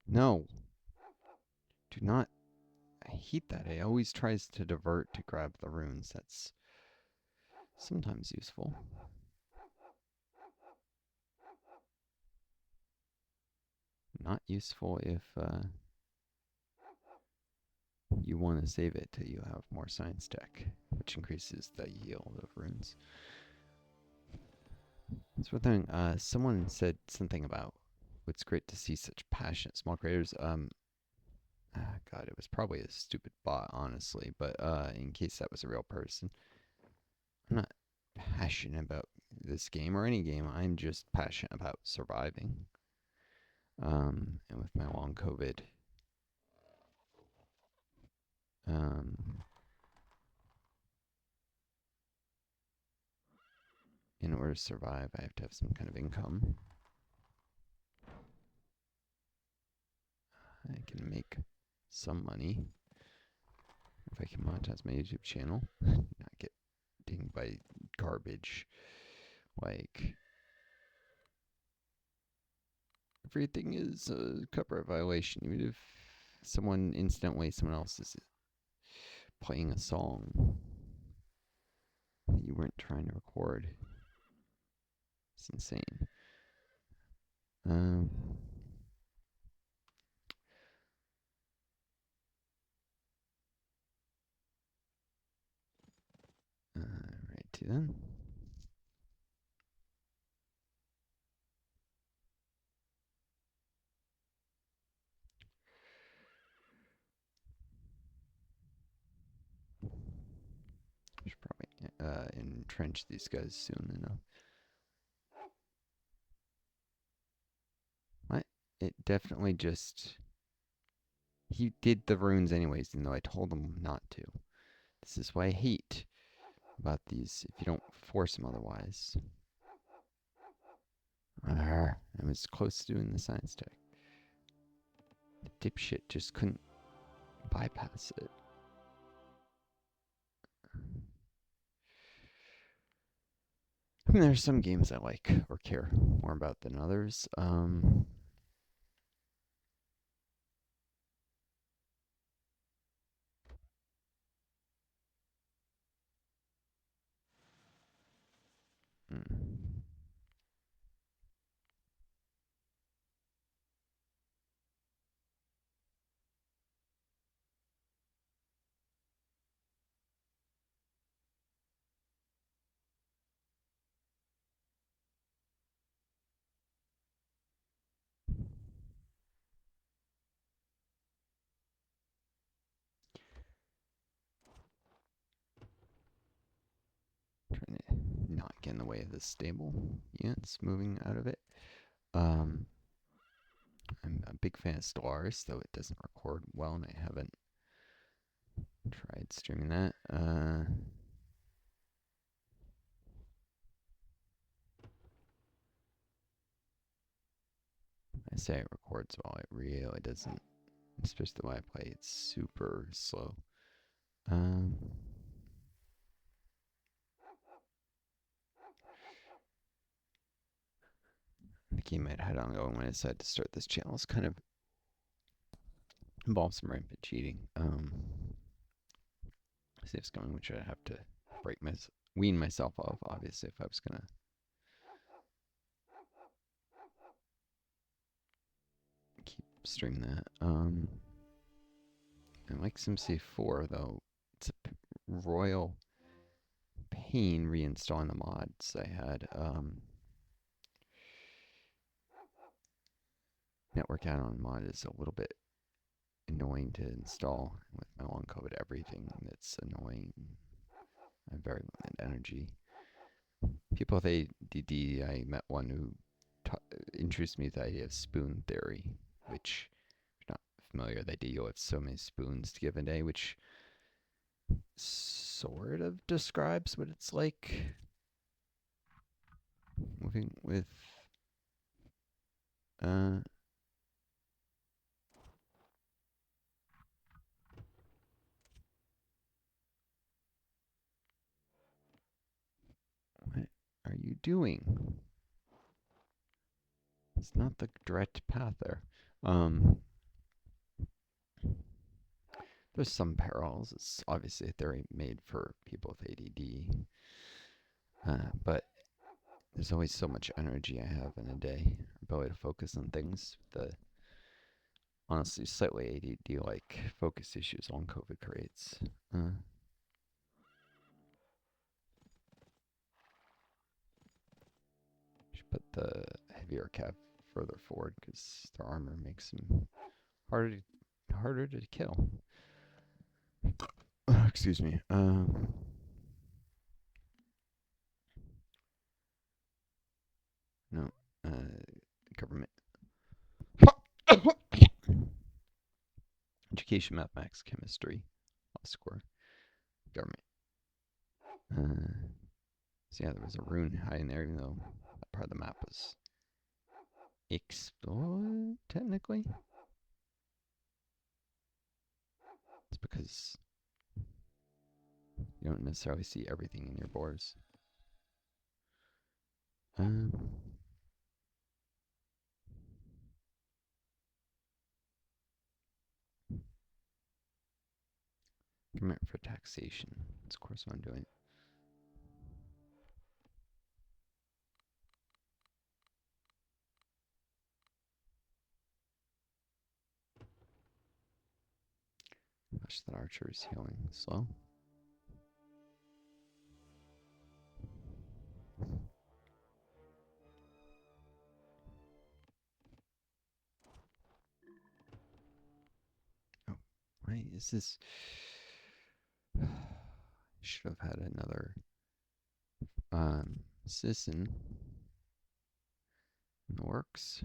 No! Do not. I hate that. It always tries to divert to grab the runes. That's sometimes useful. Not useful if you want to save it till you have more science tech, which increases the yield of runes. That's one thing. Someone said something about it's great to see such passionate small creators. God, it was probably a stupid bot, honestly. But in case that was a real person, I'm not passionate about this game or any game. I'm just passionate about surviving. And with my long COVID, in order to survive, I have to have some kind of income. I can make some money if I can monetize my YouTube channel, not get dinged by garbage like everything is a copyright violation, even if someone incidentally someone else is playing a song that you weren't trying to record. It's insane. Righty then. Should probably entrench these guys soon enough. What? It definitely just... He did the runes anyways, even though I told him not to. This is why I hate about these, if you don't force him otherwise. I was close to doing the science tech. The dipshit just couldn't bypass it. I mean, there are some games I like or care more about than others. the stable units moving out of it. I'm a big fan of Stellaris, though it doesn't record well, and I haven't tried streaming that. I say it records well, it really doesn't. Especially when I play, it's super slow. I the game I had ongoing when I decided to start this channel is kind of involves some rampant cheating. See if it's going, which I'd have to wean myself off, obviously, if I was gonna keep streaming that. I like SimCity 4, though. It's a royal pain reinstalling the mods I had. Network add-on mod is a little bit annoying to install with my long COVID. Everything that's annoying. I have very limited energy. People with ADD, I met one who introduced me to the idea of spoon theory, which, if you're not familiar, the idea you'll have so many spoons to give a day, which sort of describes what it's like moving with what are you doing? It's not the direct path there. There's some parallels. It's obviously a theory made for people with ADD, but there's always so much energy I have in a day, ability to focus on things. The honestly slightly ADD-like focus issues long COVID creates. Should put the heavier cap further forward because their armor makes them harder to kill. Excuse me. No. Government. Education, mathematics, chemistry. I'll score. Government. So yeah, there was a rune hiding there, even though that part of the map was explored, technically. It's because you don't necessarily see everything in your borders. Government for taxation. That's of course what I'm doing. Gosh, that archer is healing slow. Oh, why is this? Should have had another citizen in the works.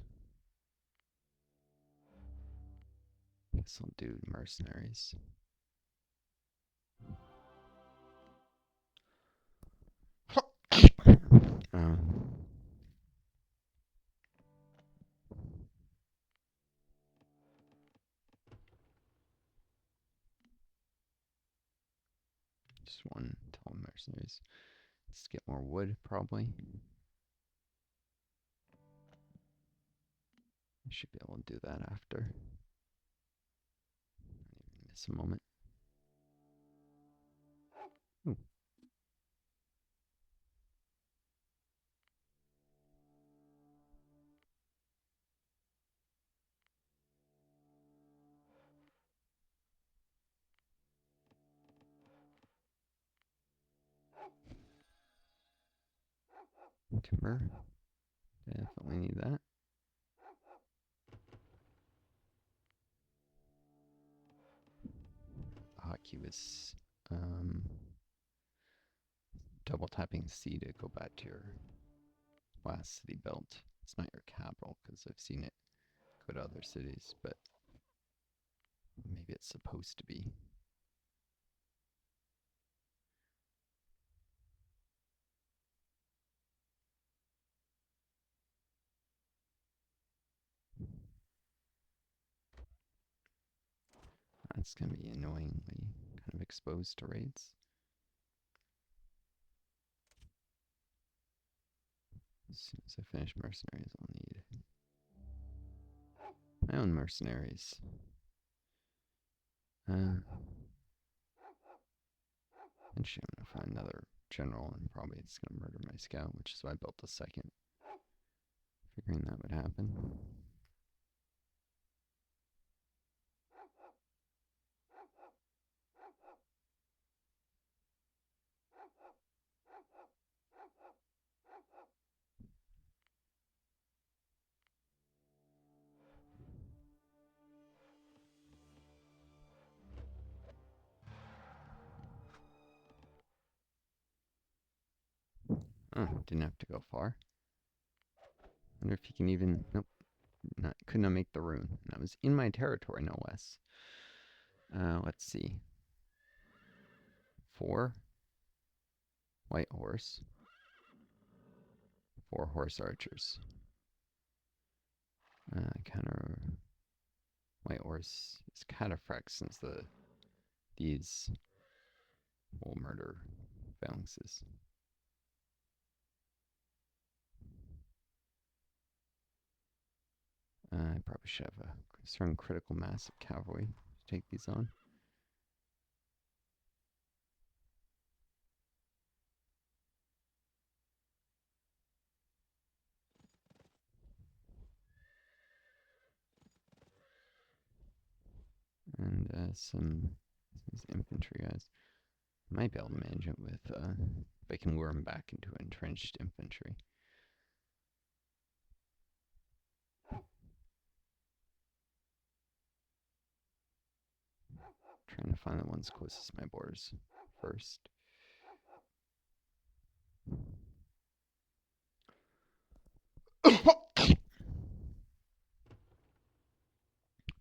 Guess I'll do mercenaries. Just one tall mercenaries. Let's get more wood, probably. I should be able to do that after. Miss a moment. Ooh. Timber. Definitely need that. Hotkey was double tapping C to go back to your last city built. It's not your capital because I've seen it go to other cities, but maybe it's supposed to be. That's going to be annoyingly kind of exposed to raids. As soon as I finish mercenaries, I'll need my own mercenaries. Eventually I'm going to find another general and probably it's going to murder my scout, which is why I built a second. Figuring that would happen. Oh, didn't have to go far. Wonder if you can even... Nope. Could not make the rune. That was in my territory, no less. Let's see. 4 white horse. 4 horse archers. Counter white horse is cataphract since these will murder phalanxes. I probably should have a certain critical mass of cavalry to take these on. And some these infantry guys. Might be able to manage it with, if I can lure them back into entrenched infantry. Trying to find the ones closest to my borders first.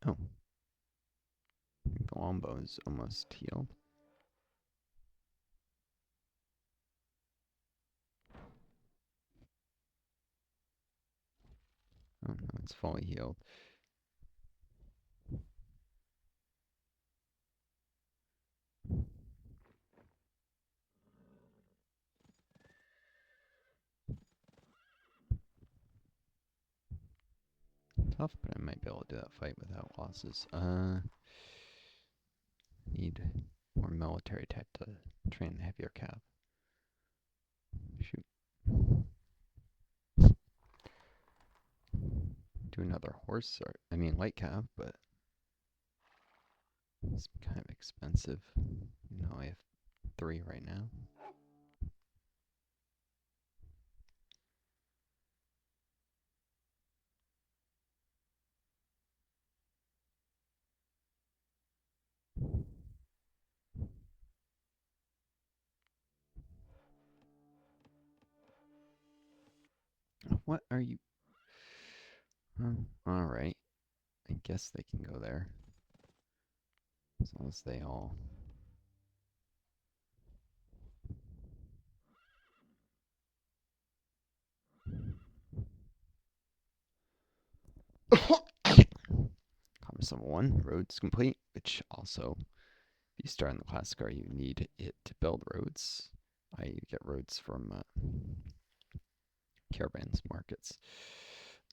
Oh. The longbow is almost healed. Oh no, it's fully healed. Tough, but I might be able to do that fight without losses. Need more military tech to train the heavier cav. Shoot. Do another horse, or I mean light cav, but it's kind of expensive. You know, I have 3 right now. What are you? Alright. I guess they can go there. As long as they all... Commerce level 1, roads complete, which also, if you start in the classic car, you need it to build roads. I get roads from caravans, markets.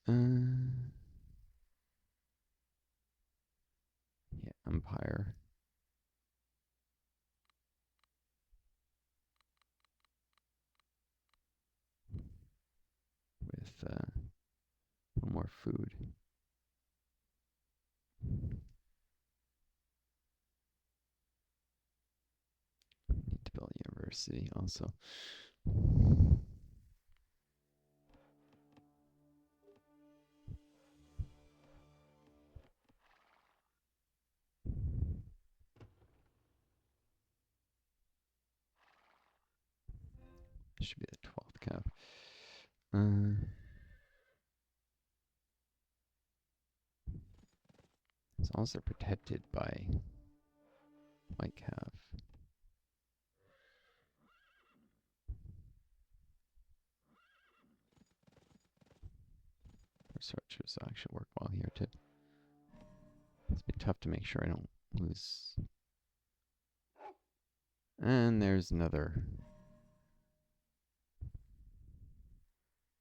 Yeah, Empire. With more food. Need to build a university also. Should be the 12th cav. As long as they're protected by white cav. Researchers actually work well here too. It's be tough to make sure I don't lose. And there's another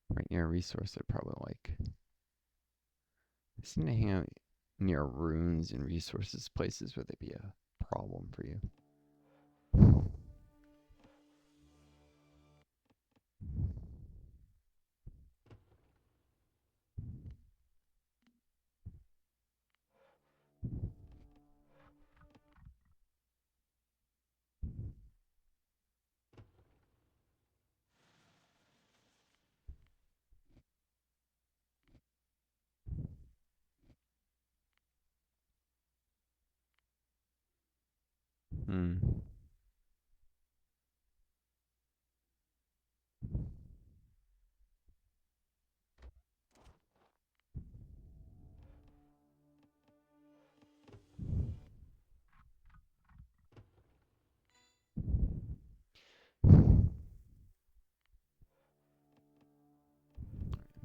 right near a resource I'd probably like. I seem to hang out near ruins and resources, places where they'd be a problem for you. Hmm.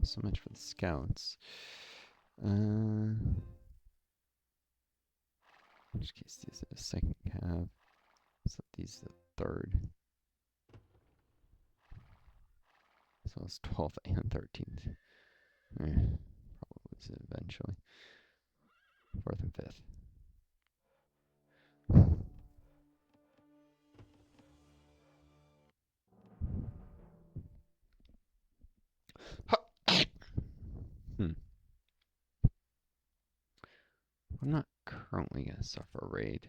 So much for the scouts. In which case, these are the second cav. So these are the third. So it's 12th and 13th. Probably lose it eventually. 4th and 5th. I'm not currently going to suffer a raid.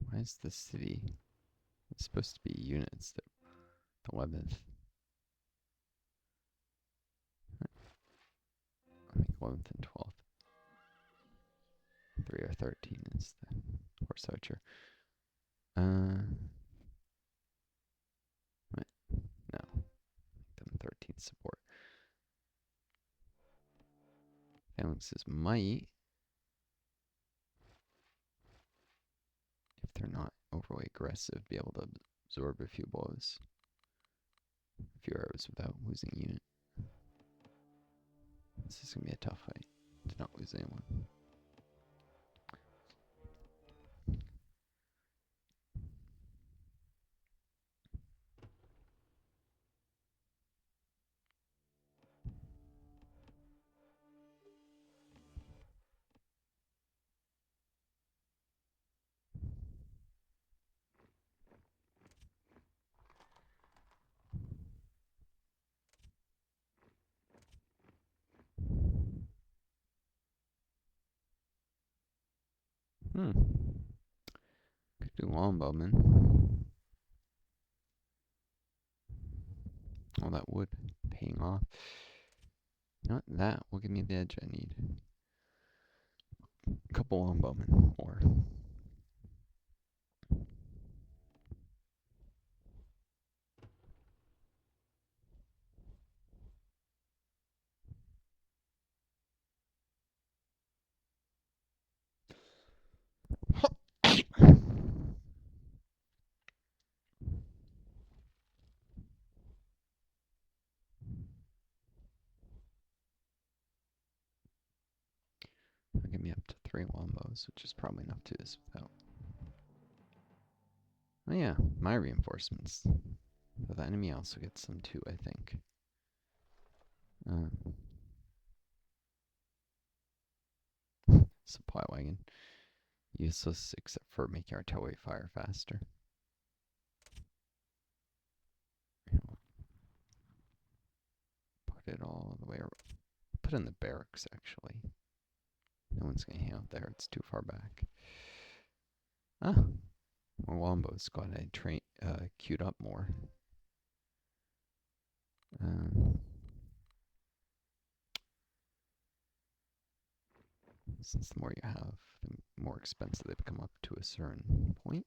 Why is the city? It's supposed to be units. The 11th. I think 11th and 12th. 3 or 13 is the horse archer. What? No. Them 13th support. Phalanxes might, if they're not overly aggressive, be able to absorb a few blows. A few arrows without losing a unit. This is going to be a tough fight to not lose anyone. Could do longbowmen. All that wood paying off. Not that will give me the edge I need. A couple longbowmen more. That'll get me up to 3 longbows, which is probably enough to do this without. Oh yeah, my reinforcements. So the enemy also gets some too, I think. Supply wagon. Useless except for making artillery fire faster. Put it all the way around. Put it in the barracks, actually. No one's going to hang out there. It's too far back. Ah. More longbows. Glad I queued up more. Since the more you have, the more expensive they become up to a certain point.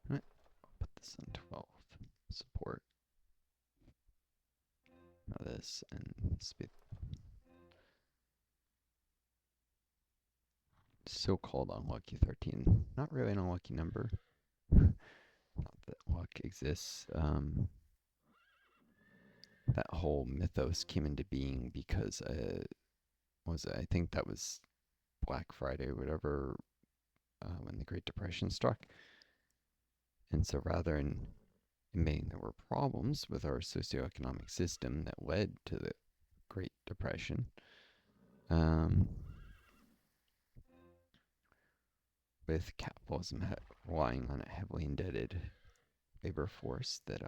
Alright, I'll put this on 12. Support. Now this and speed. So-called unlucky 13. Not really an unlucky number. Not that luck exists. That whole mythos came into being because I think that was Black Friday or whatever, when the Great Depression struck. And so rather than admitting there were problems with our socioeconomic system that led to the Great Depression, with capitalism relying on a heavily indebted labor force that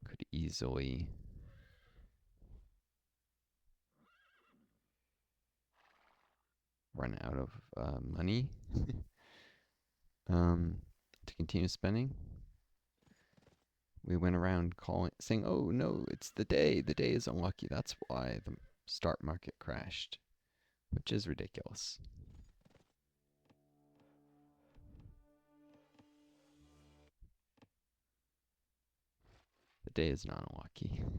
could easily run out of money to continue spending. We went around saying, "Oh no, it's the day. The day is unlucky. That's why the stock market crashed," which is ridiculous. The day is not unlucky. You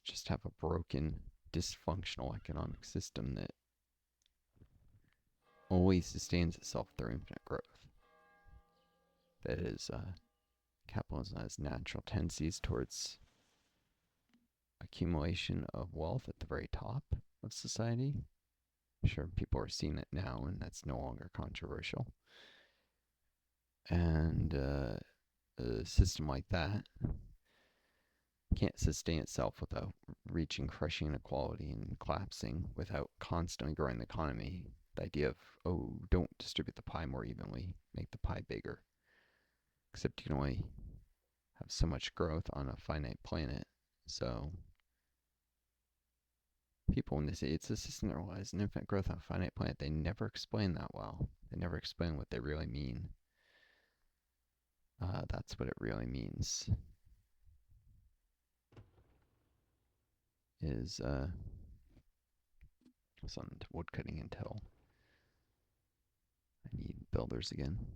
just have a broken, dysfunctional economic system that always sustains itself through infinite growth. That is, capitalism has natural tendencies towards accumulation of wealth at the very top of society. I'm sure people are seeing it now, and that's no longer controversial. And a system like that can't sustain itself without reaching crushing inequality and collapsing without constantly growing the economy. The idea of, oh, don't distribute the pie more evenly, make the pie bigger. Except you can only have so much growth on a finite planet. So people, when they say it's a system that relies on infinite growth on a finite planet, they never explain that well. They never explain what they really mean. That's what it really means. Is some woodcutting until I need builders again.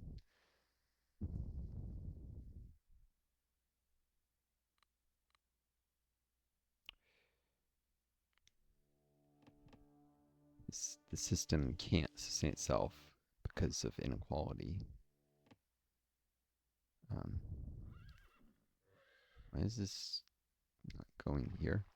The system can't sustain itself because of inequality. Why is this not going here?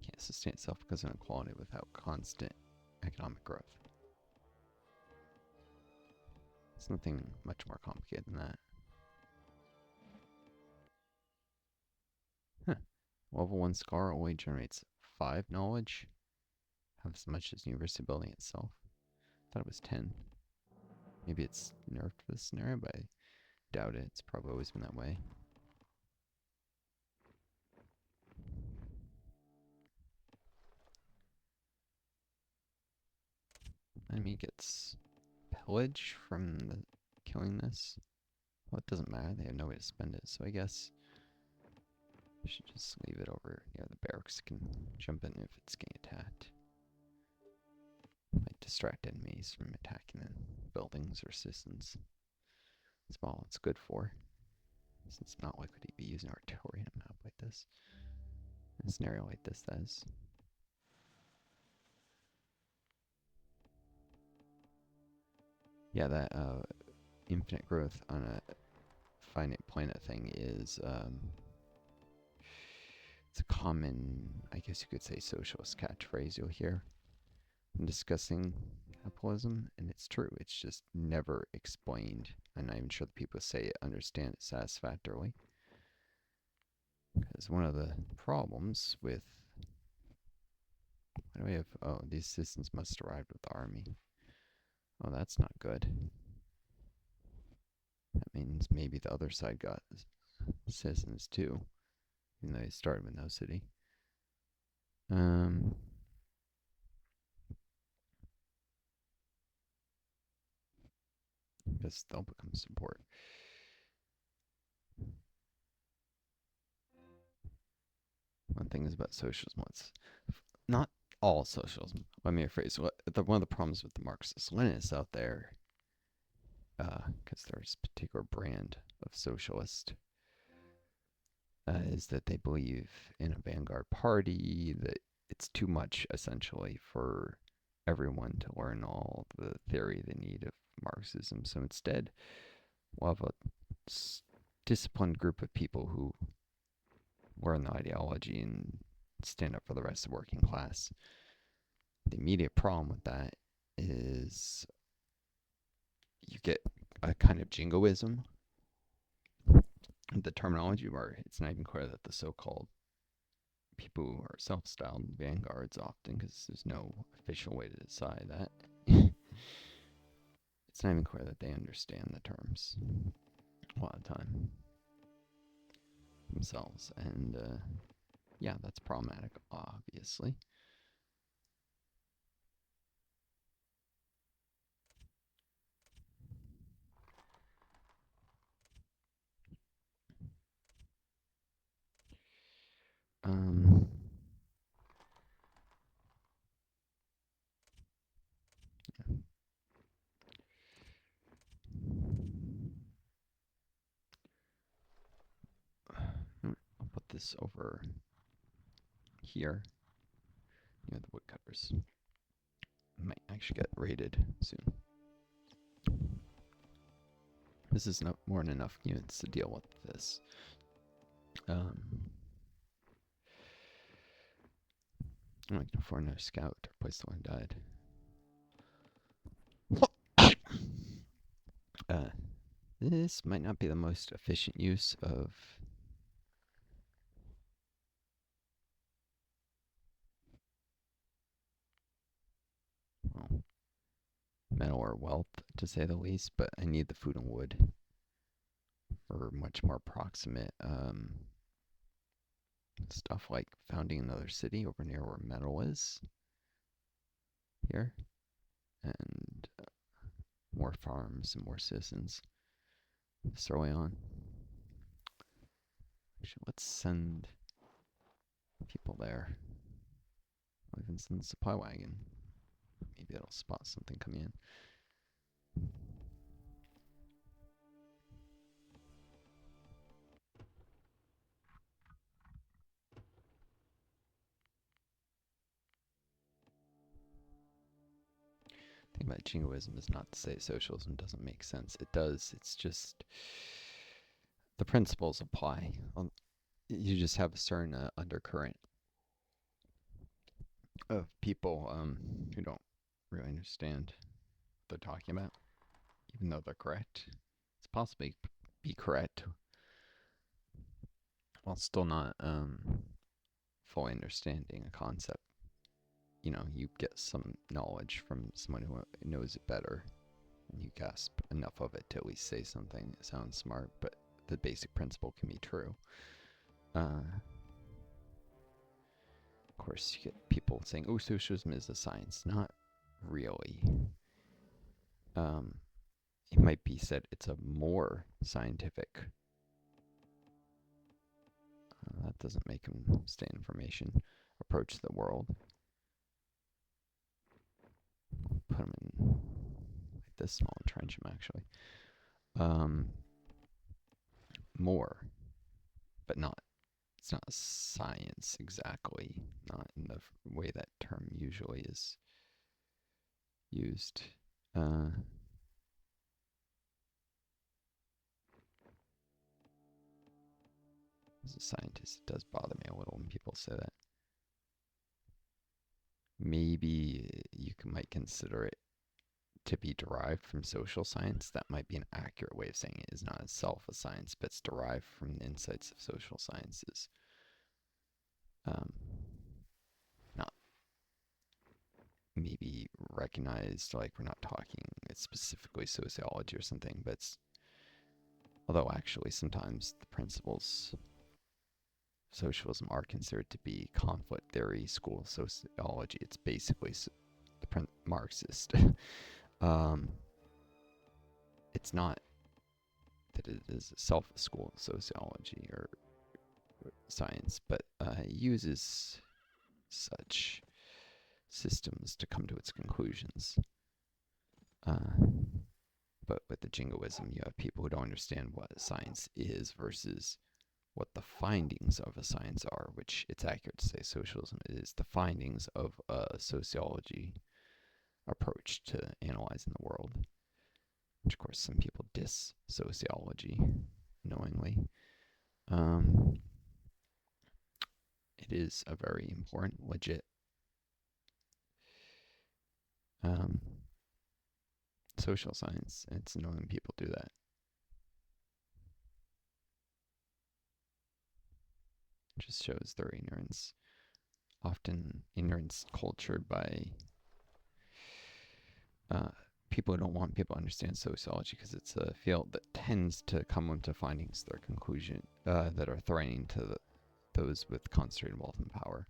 Can't sustain itself because of inequality without constant economic growth. It's nothing much more complicated than that. Huh. Level 1 Scar only generates 5 knowledge. Half as much as University Building itself. I thought it was 10. Maybe it's nerfed for this scenario, but I doubt it. It's probably always been that way. Enemy gets pillage from killing this. Well, it doesn't matter. They have no way to spend it, so I guess we should just leave it over near the barracks. Can jump in if it's getting attacked. Might distract enemies from attacking the buildings or systems. That's all it's good for, since it's not likely to be using artillery in a map like this. In a scenario like this, that is. Yeah, that infinite growth on a finite planet thing is it's a common, I guess you could say, socialist catchphrase you'll hear when discussing capitalism, and it's true. It's just never explained, and I'm sure the people say it understand it satisfactorily. Because one of the problems with do we have? Oh, these citizens must arrive with the army. Oh, that's not good. That means maybe the other side got citizens too, even though they started with no city. Guess they'll become support. One thing is about socialism. It's not all socialism. Let me rephrase. One of the problems with the Marxist-Leninists out there, because there's a particular brand of socialist, is that they believe in a vanguard party, that it's too much, essentially, for everyone to learn all the theory they need of Marxism. So instead, we'll have a disciplined group of people who learn the ideology and stand up for the rest of the working class. The immediate problem with that is you get a kind of jingoism, the terminology where it's not even clear that the so-called people who are self-styled vanguards often, because there's no official way to decide that. It's not even clear that they understand the terms a lot of time themselves, and yeah, that's problematic, obviously. I'll put this over here near the woodcutters. Might actually get raided soon. This is more than enough units to deal with this. I'm not gonna afford another scout to replace the one who died. This might not be the most efficient use of well, metal or wealth, to say the least, but I need the food and wood for much more proximate stuff like founding another city over near where metal is here, and more farms and more citizens this early on. Actually, let's send people there. I'll even send the supply wagon. Maybe it'll spot something coming in. The thing about jingoism is not to say socialism doesn't make sense. It does. It's just the principles apply. You just have a certain undercurrent of people who don't really understand what they're talking about, even though they're correct. It's possibly be correct while still not fully understanding a concept. You know, you get some knowledge from someone who knows it better, and you grasp enough of it to at least say something that sounds smart, but the basic principle can be true. Of course, you get people saying, oh, socialism is a science. Not really. It might be said it's a more scientific. That doesn't make them stay information. Approach to the world. Put them in like this small and trench them, actually. More, but not. It's not science exactly. Not in the way that term usually is used. As a scientist, it does bother me a little when people say that. Maybe you might consider it to be derived from social science. That might be an accurate way of saying it is not itself a science, but it's derived from the insights of social sciences. Not maybe recognized, like we're not talking specifically sociology or something, but although actually sometimes the principles of socialism are considered to be conflict theory, school sociology. It's basically the Marxist. um, it's not that it is a self-school sociology or science, but it uses such systems to come to its conclusions. But with the jingoism, you have people who don't understand what science is versus what the findings of a science are, which it's accurate to say socialism is the findings of a sociology approach to analyzing the world, which of course some people diss sociology knowingly. It is a very important, legit social science. It's knowing people do that. It just shows their ignorance. Often ignorance cultured by people who don't want people to understand sociology because it's a field that tends to come to findings that are conclusion that are threatening to those with concentrated wealth and power.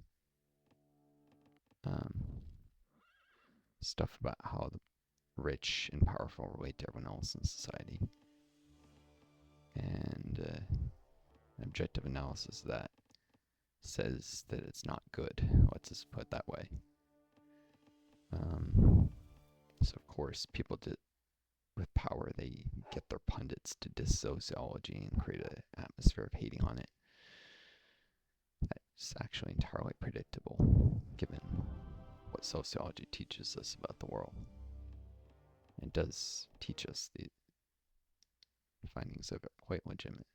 Stuff about how the rich and powerful relate to everyone else in society, and an objective analysis of that says that it's not good. Let's just put it that way. So of course, people with power, they get their pundits to diss sociology and create an atmosphere of hating on it. That's actually entirely predictable, given what sociology teaches us about the world. It does teach us the findings of it quite legitimate.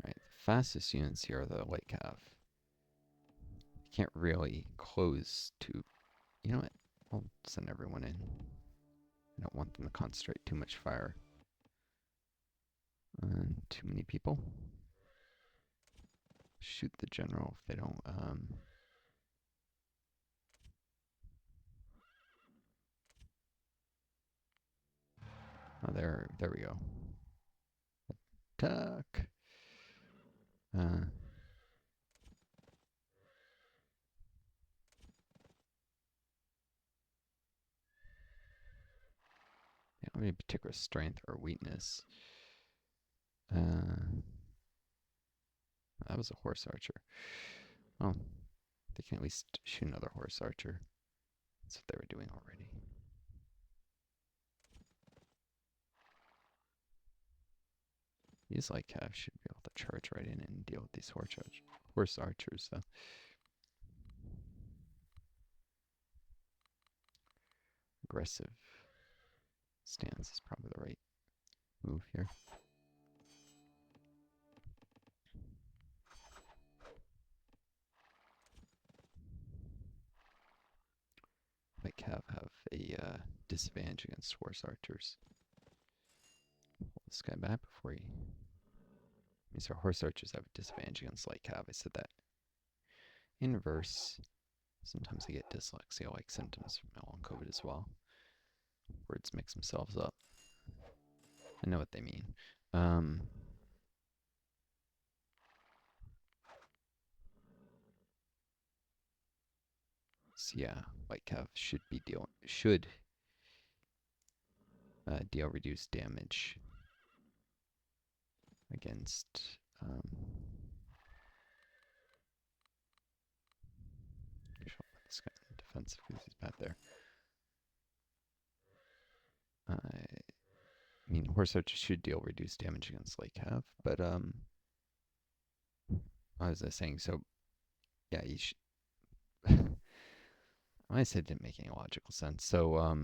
Right, the fastest units here are the light cav. You can't really close to, you know what? I'll send everyone in. I don't want them to concentrate too much fire on too many people. Shoot the general if they don't. Oh, there we go. Attack. Yeah, any particular strength or weakness. That was a horse archer. Oh, they can at least shoot another horse archer. That's what they were doing already. These light calves should be able to charge right in and deal with these horse archers, though. Aggressive stance is probably the right move here. Light cav have a disadvantage against horse archers. Pull this guy back before he... Means our horse archers have a disadvantage against light cav. I said that in verse. Sometimes I get dyslexia-like symptoms from long COVID as well. Words mix themselves up. I know what they mean. So yeah, White Cav should deal reduced damage against this guy defensive because he's back there. I mean, horse archers should deal reduced damage against light cav, but as I was saying, so yeah, you should. I said it didn't make any logical sense. So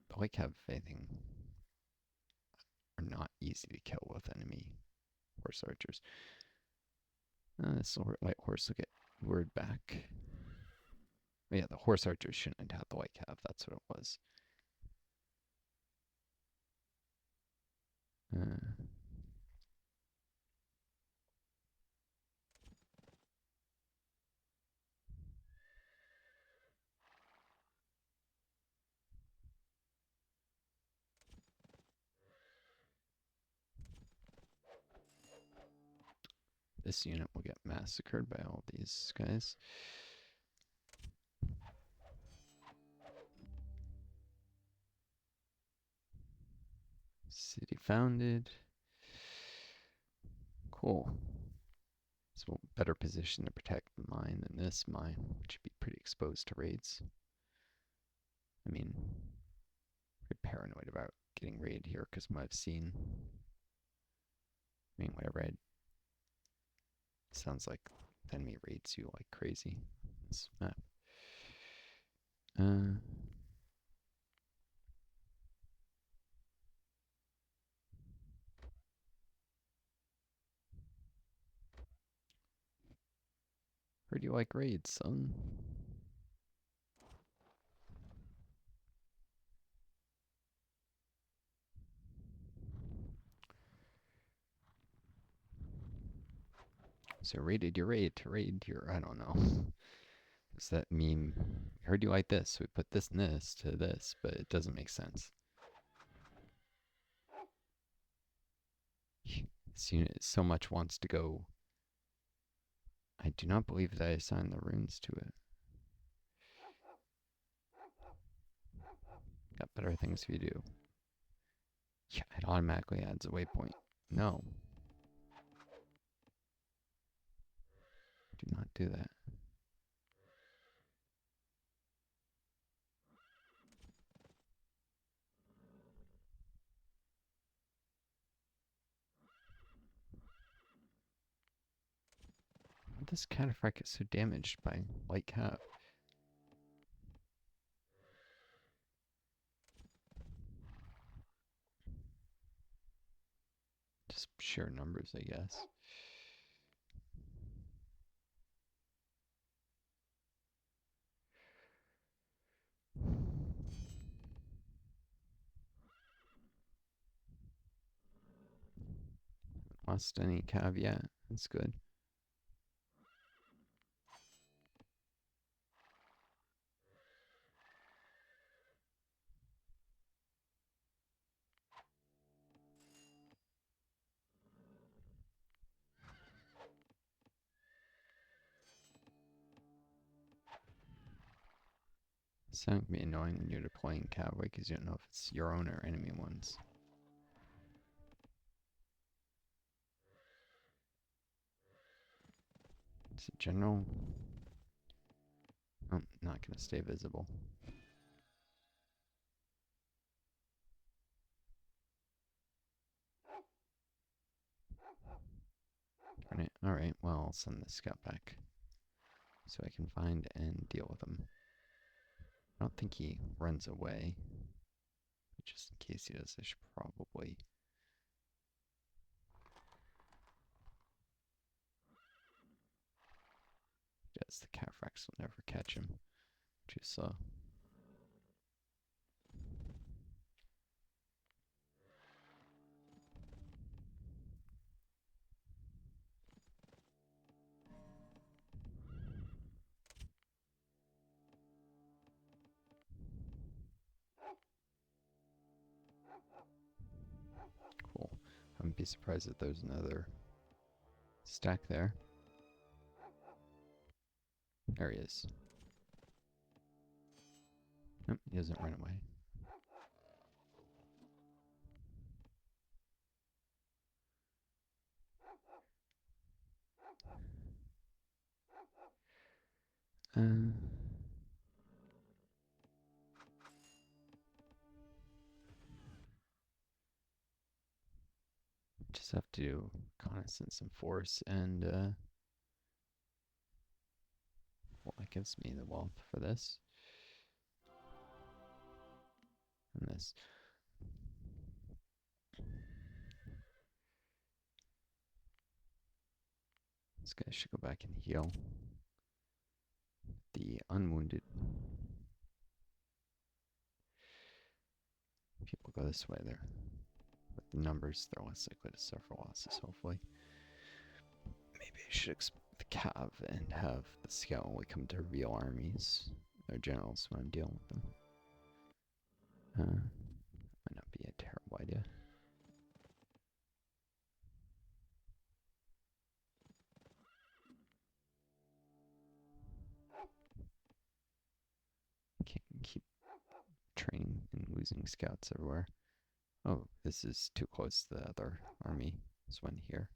the light cav, if anything, are not easy to kill with enemy horse archers. This light horse will get lured back. But yeah, the horse archers shouldn't have the light cav. That's what it was. this unit will get massacred by all these guys. City founded. Cool. So better position to protect the mine than this mine, which would be pretty exposed to raids. I mean, pretty paranoid about getting raided here because what I've seen. I mean, what I read sounds like the enemy raids you like crazy. This map. Heard you like raids, son. So raided your raid to raid your, I don't know. Does that mean, heard you like this, so we put this and this to this, but it doesn't make sense. This unit so much wants to go. I do not believe that I assigned the runes to it. Got better things for you to do. Yeah, it automatically adds a waypoint. No. Do not do that. This cataphract is so damaged by light cav. Just sheer numbers, I guess. Lost any cav yet. That's good. It's going to be annoying when you're deploying cavalry because you don't know if it's your own or enemy ones. Is it general? Oh, not going to stay visible. Alright, well, I'll send the scout back so I can find and deal with him. I don't think he runs away. But just in case he does, I should probably... Yes, the cataphracts will never catch him. Too slow. Cool. I wouldn't be surprised if there's another stack there. There he is. Nope, he doesn't run away. Just have to do reconnaissance and force, and well, that gives me the wealth for this. And this. This guy should go back and heal the unwounded. People go this way there. With the numbers, they're less likely to suffer losses, hopefully. Maybe I should expect the cav and have the scout only come to real armies. Or generals when I'm dealing with them. Might not be a terrible idea. training and losing scouts everywhere. Oh, this is too close to the other army. This one here.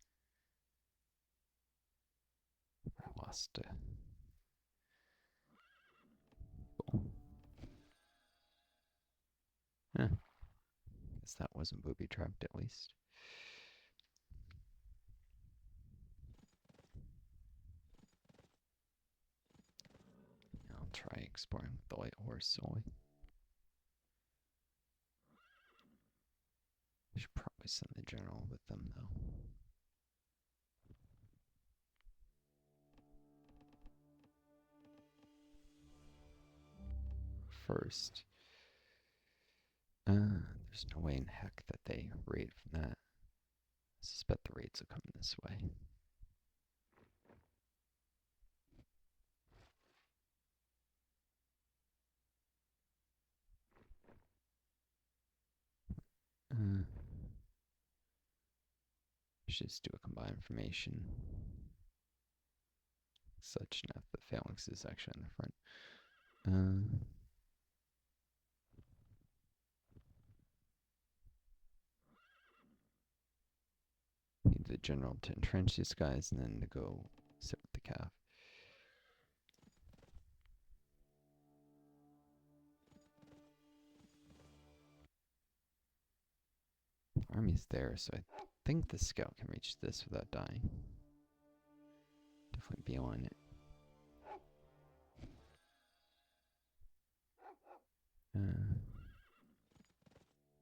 I lost it. Cool. Guess that wasn't booby trapped at least. I'll try exploring with the light horse solely. I should probably send the general with them though. First, there's no way in heck that they raid from that. I suspect the raids will come this way. Should just do a combined formation. Such enough that Phalanx is actually in the front. Need the general to entrench these guys and then to go sit with the cav. Army's there, so I think the scout can reach this without dying. Definitely be on it.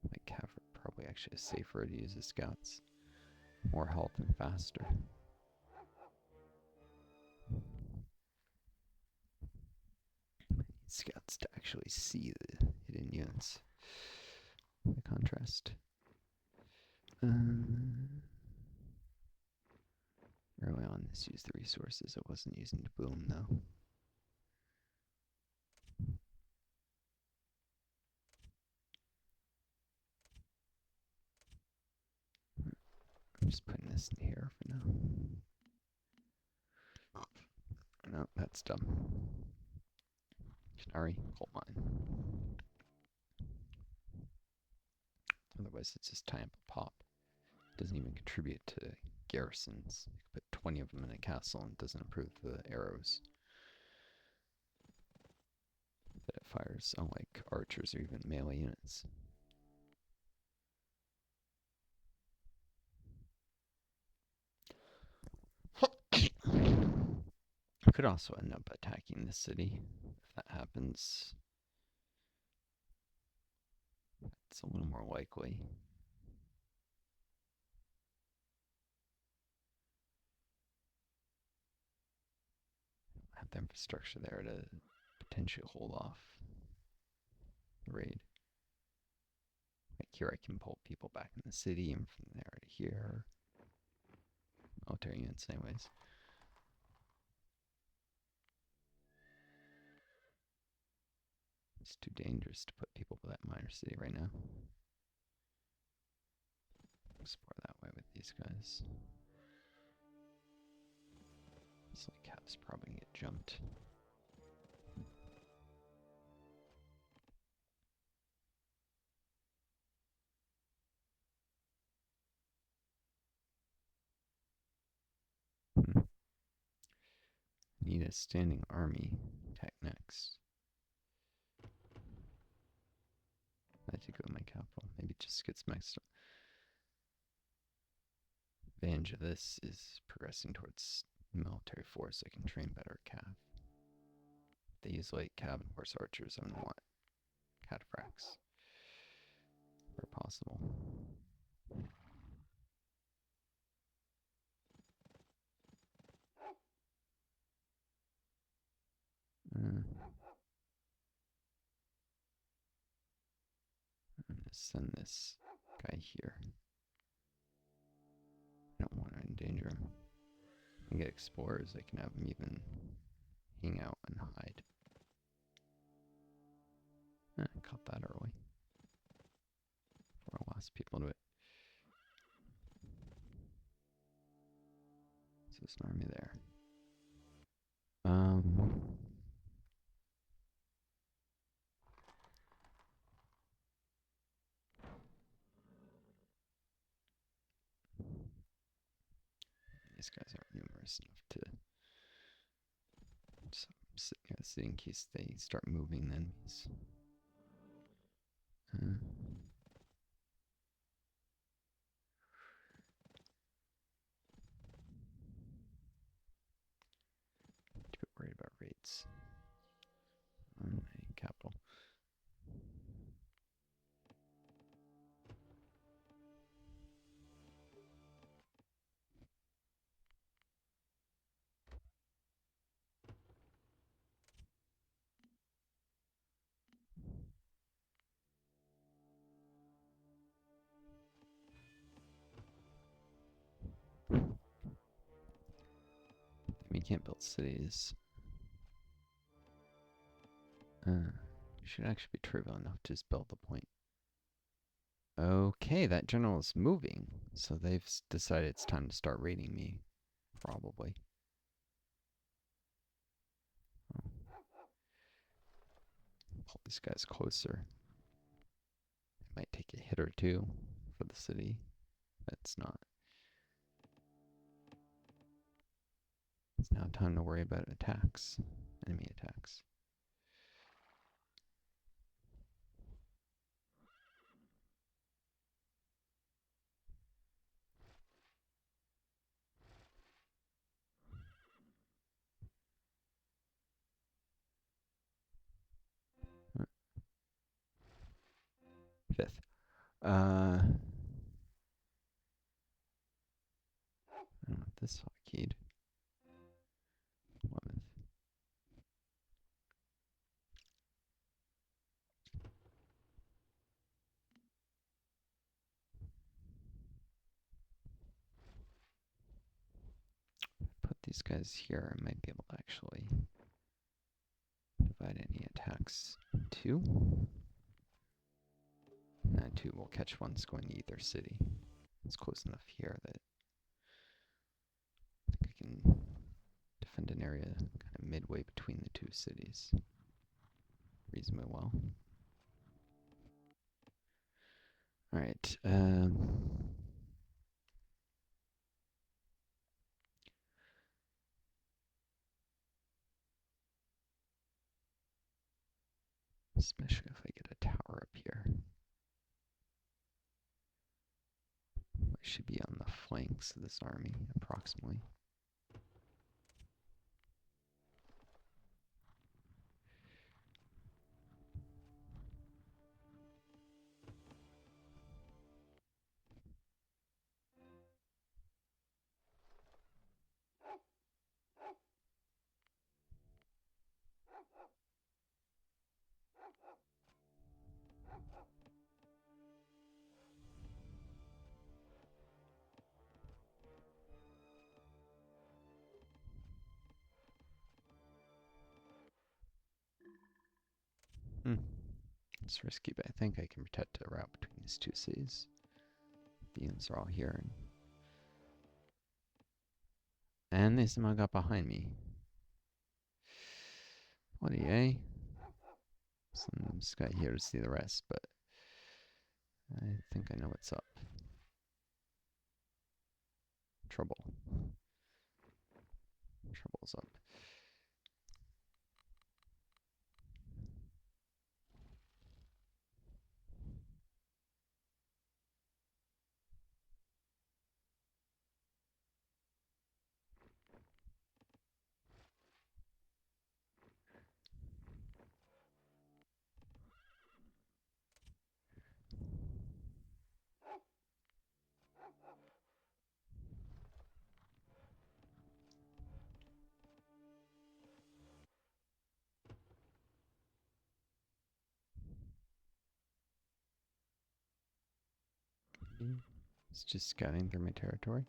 My cav probably actually is safer to use the scouts. More health and faster. Scouts to actually see the hidden units. The contrast. Early on, this used the resources. I wasn't using to boom though. I'm just putting this in here for now. No, that's dumb. Canary, coal mine. Otherwise, it's just tying up a pop. Doesn't even contribute to garrisons. You could put 20 of them in a castle and it doesn't improve the arrows that it fires, unlike archers or even melee units. I could also end up attacking the city if that happens. It's a little more likely. Have the infrastructure there to potentially hold off the raid. Like here I can pull people back in the city and from there to here. Military units anyways. It's too dangerous to put people in that minor city right now. Explore that way with these guys. This like cap's probably gonna get jumped. Need a standing army. Attack next. I have to go to my capital. Maybe it just gets mixed up. Advantage of this is progressing towards military force. I can train better cav. If they use light cav and horse archers, I'm gonna want cataphracts where possible. I'm gonna send this guy here. I don't want to endanger him. I get explorers, I can have him even hang out and hide. I caught that early. Before I lost people to it. So there's an army there. these guys aren't numerous enough to. So I'm sitting here to see in case they start moving the enemies. A bit worried about rates on my capital. We can't build cities. Should actually be trivial enough to just build the point. Okay, that general is moving, so they've decided it's time to start raiding me, probably. Oh. Pull these guys closer. It might take a hit or two for the city, but it's not. It's now time to worry about attacks, enemy attacks. Fifth. I don't know if this keyed. 11th. Put these guys here. I might be able to actually divide any attacks. 2. And 2 will catch ones going to either city. It's close enough here that I think I can defend an area kind of midway between the two cities reasonably well. Alright, especially if I get a tower up here. I should be on the flanks of this army, approximately. It's risky, but I think I can protect a route between these two cities. The units are all here. And they somehow got behind me. Bloody A. So I'm just got here to see the rest, but I think I know what's up. Trouble. Trouble's up. It's just scouting through my territory.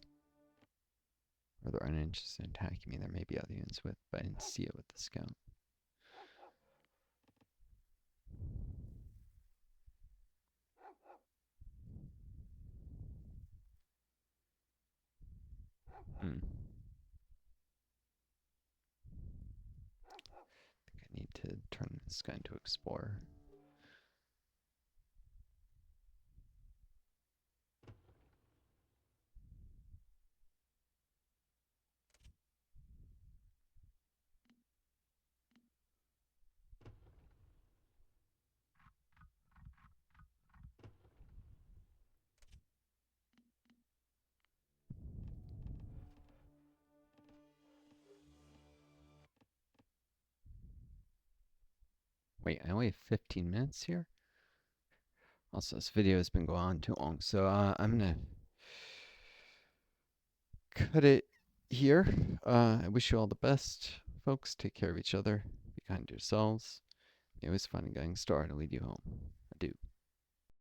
Or they're uninterested in attacking me. There may be other units with, but I didn't see it with the scout. I think I need to turn this guy into Explorer. Wait, I only have 15 minutes here? Also, this video has been going on too long, so I'm gonna cut it here. I wish you all the best, folks. Take care of each other. Be kind to yourselves. It was fun getting started to lead you home.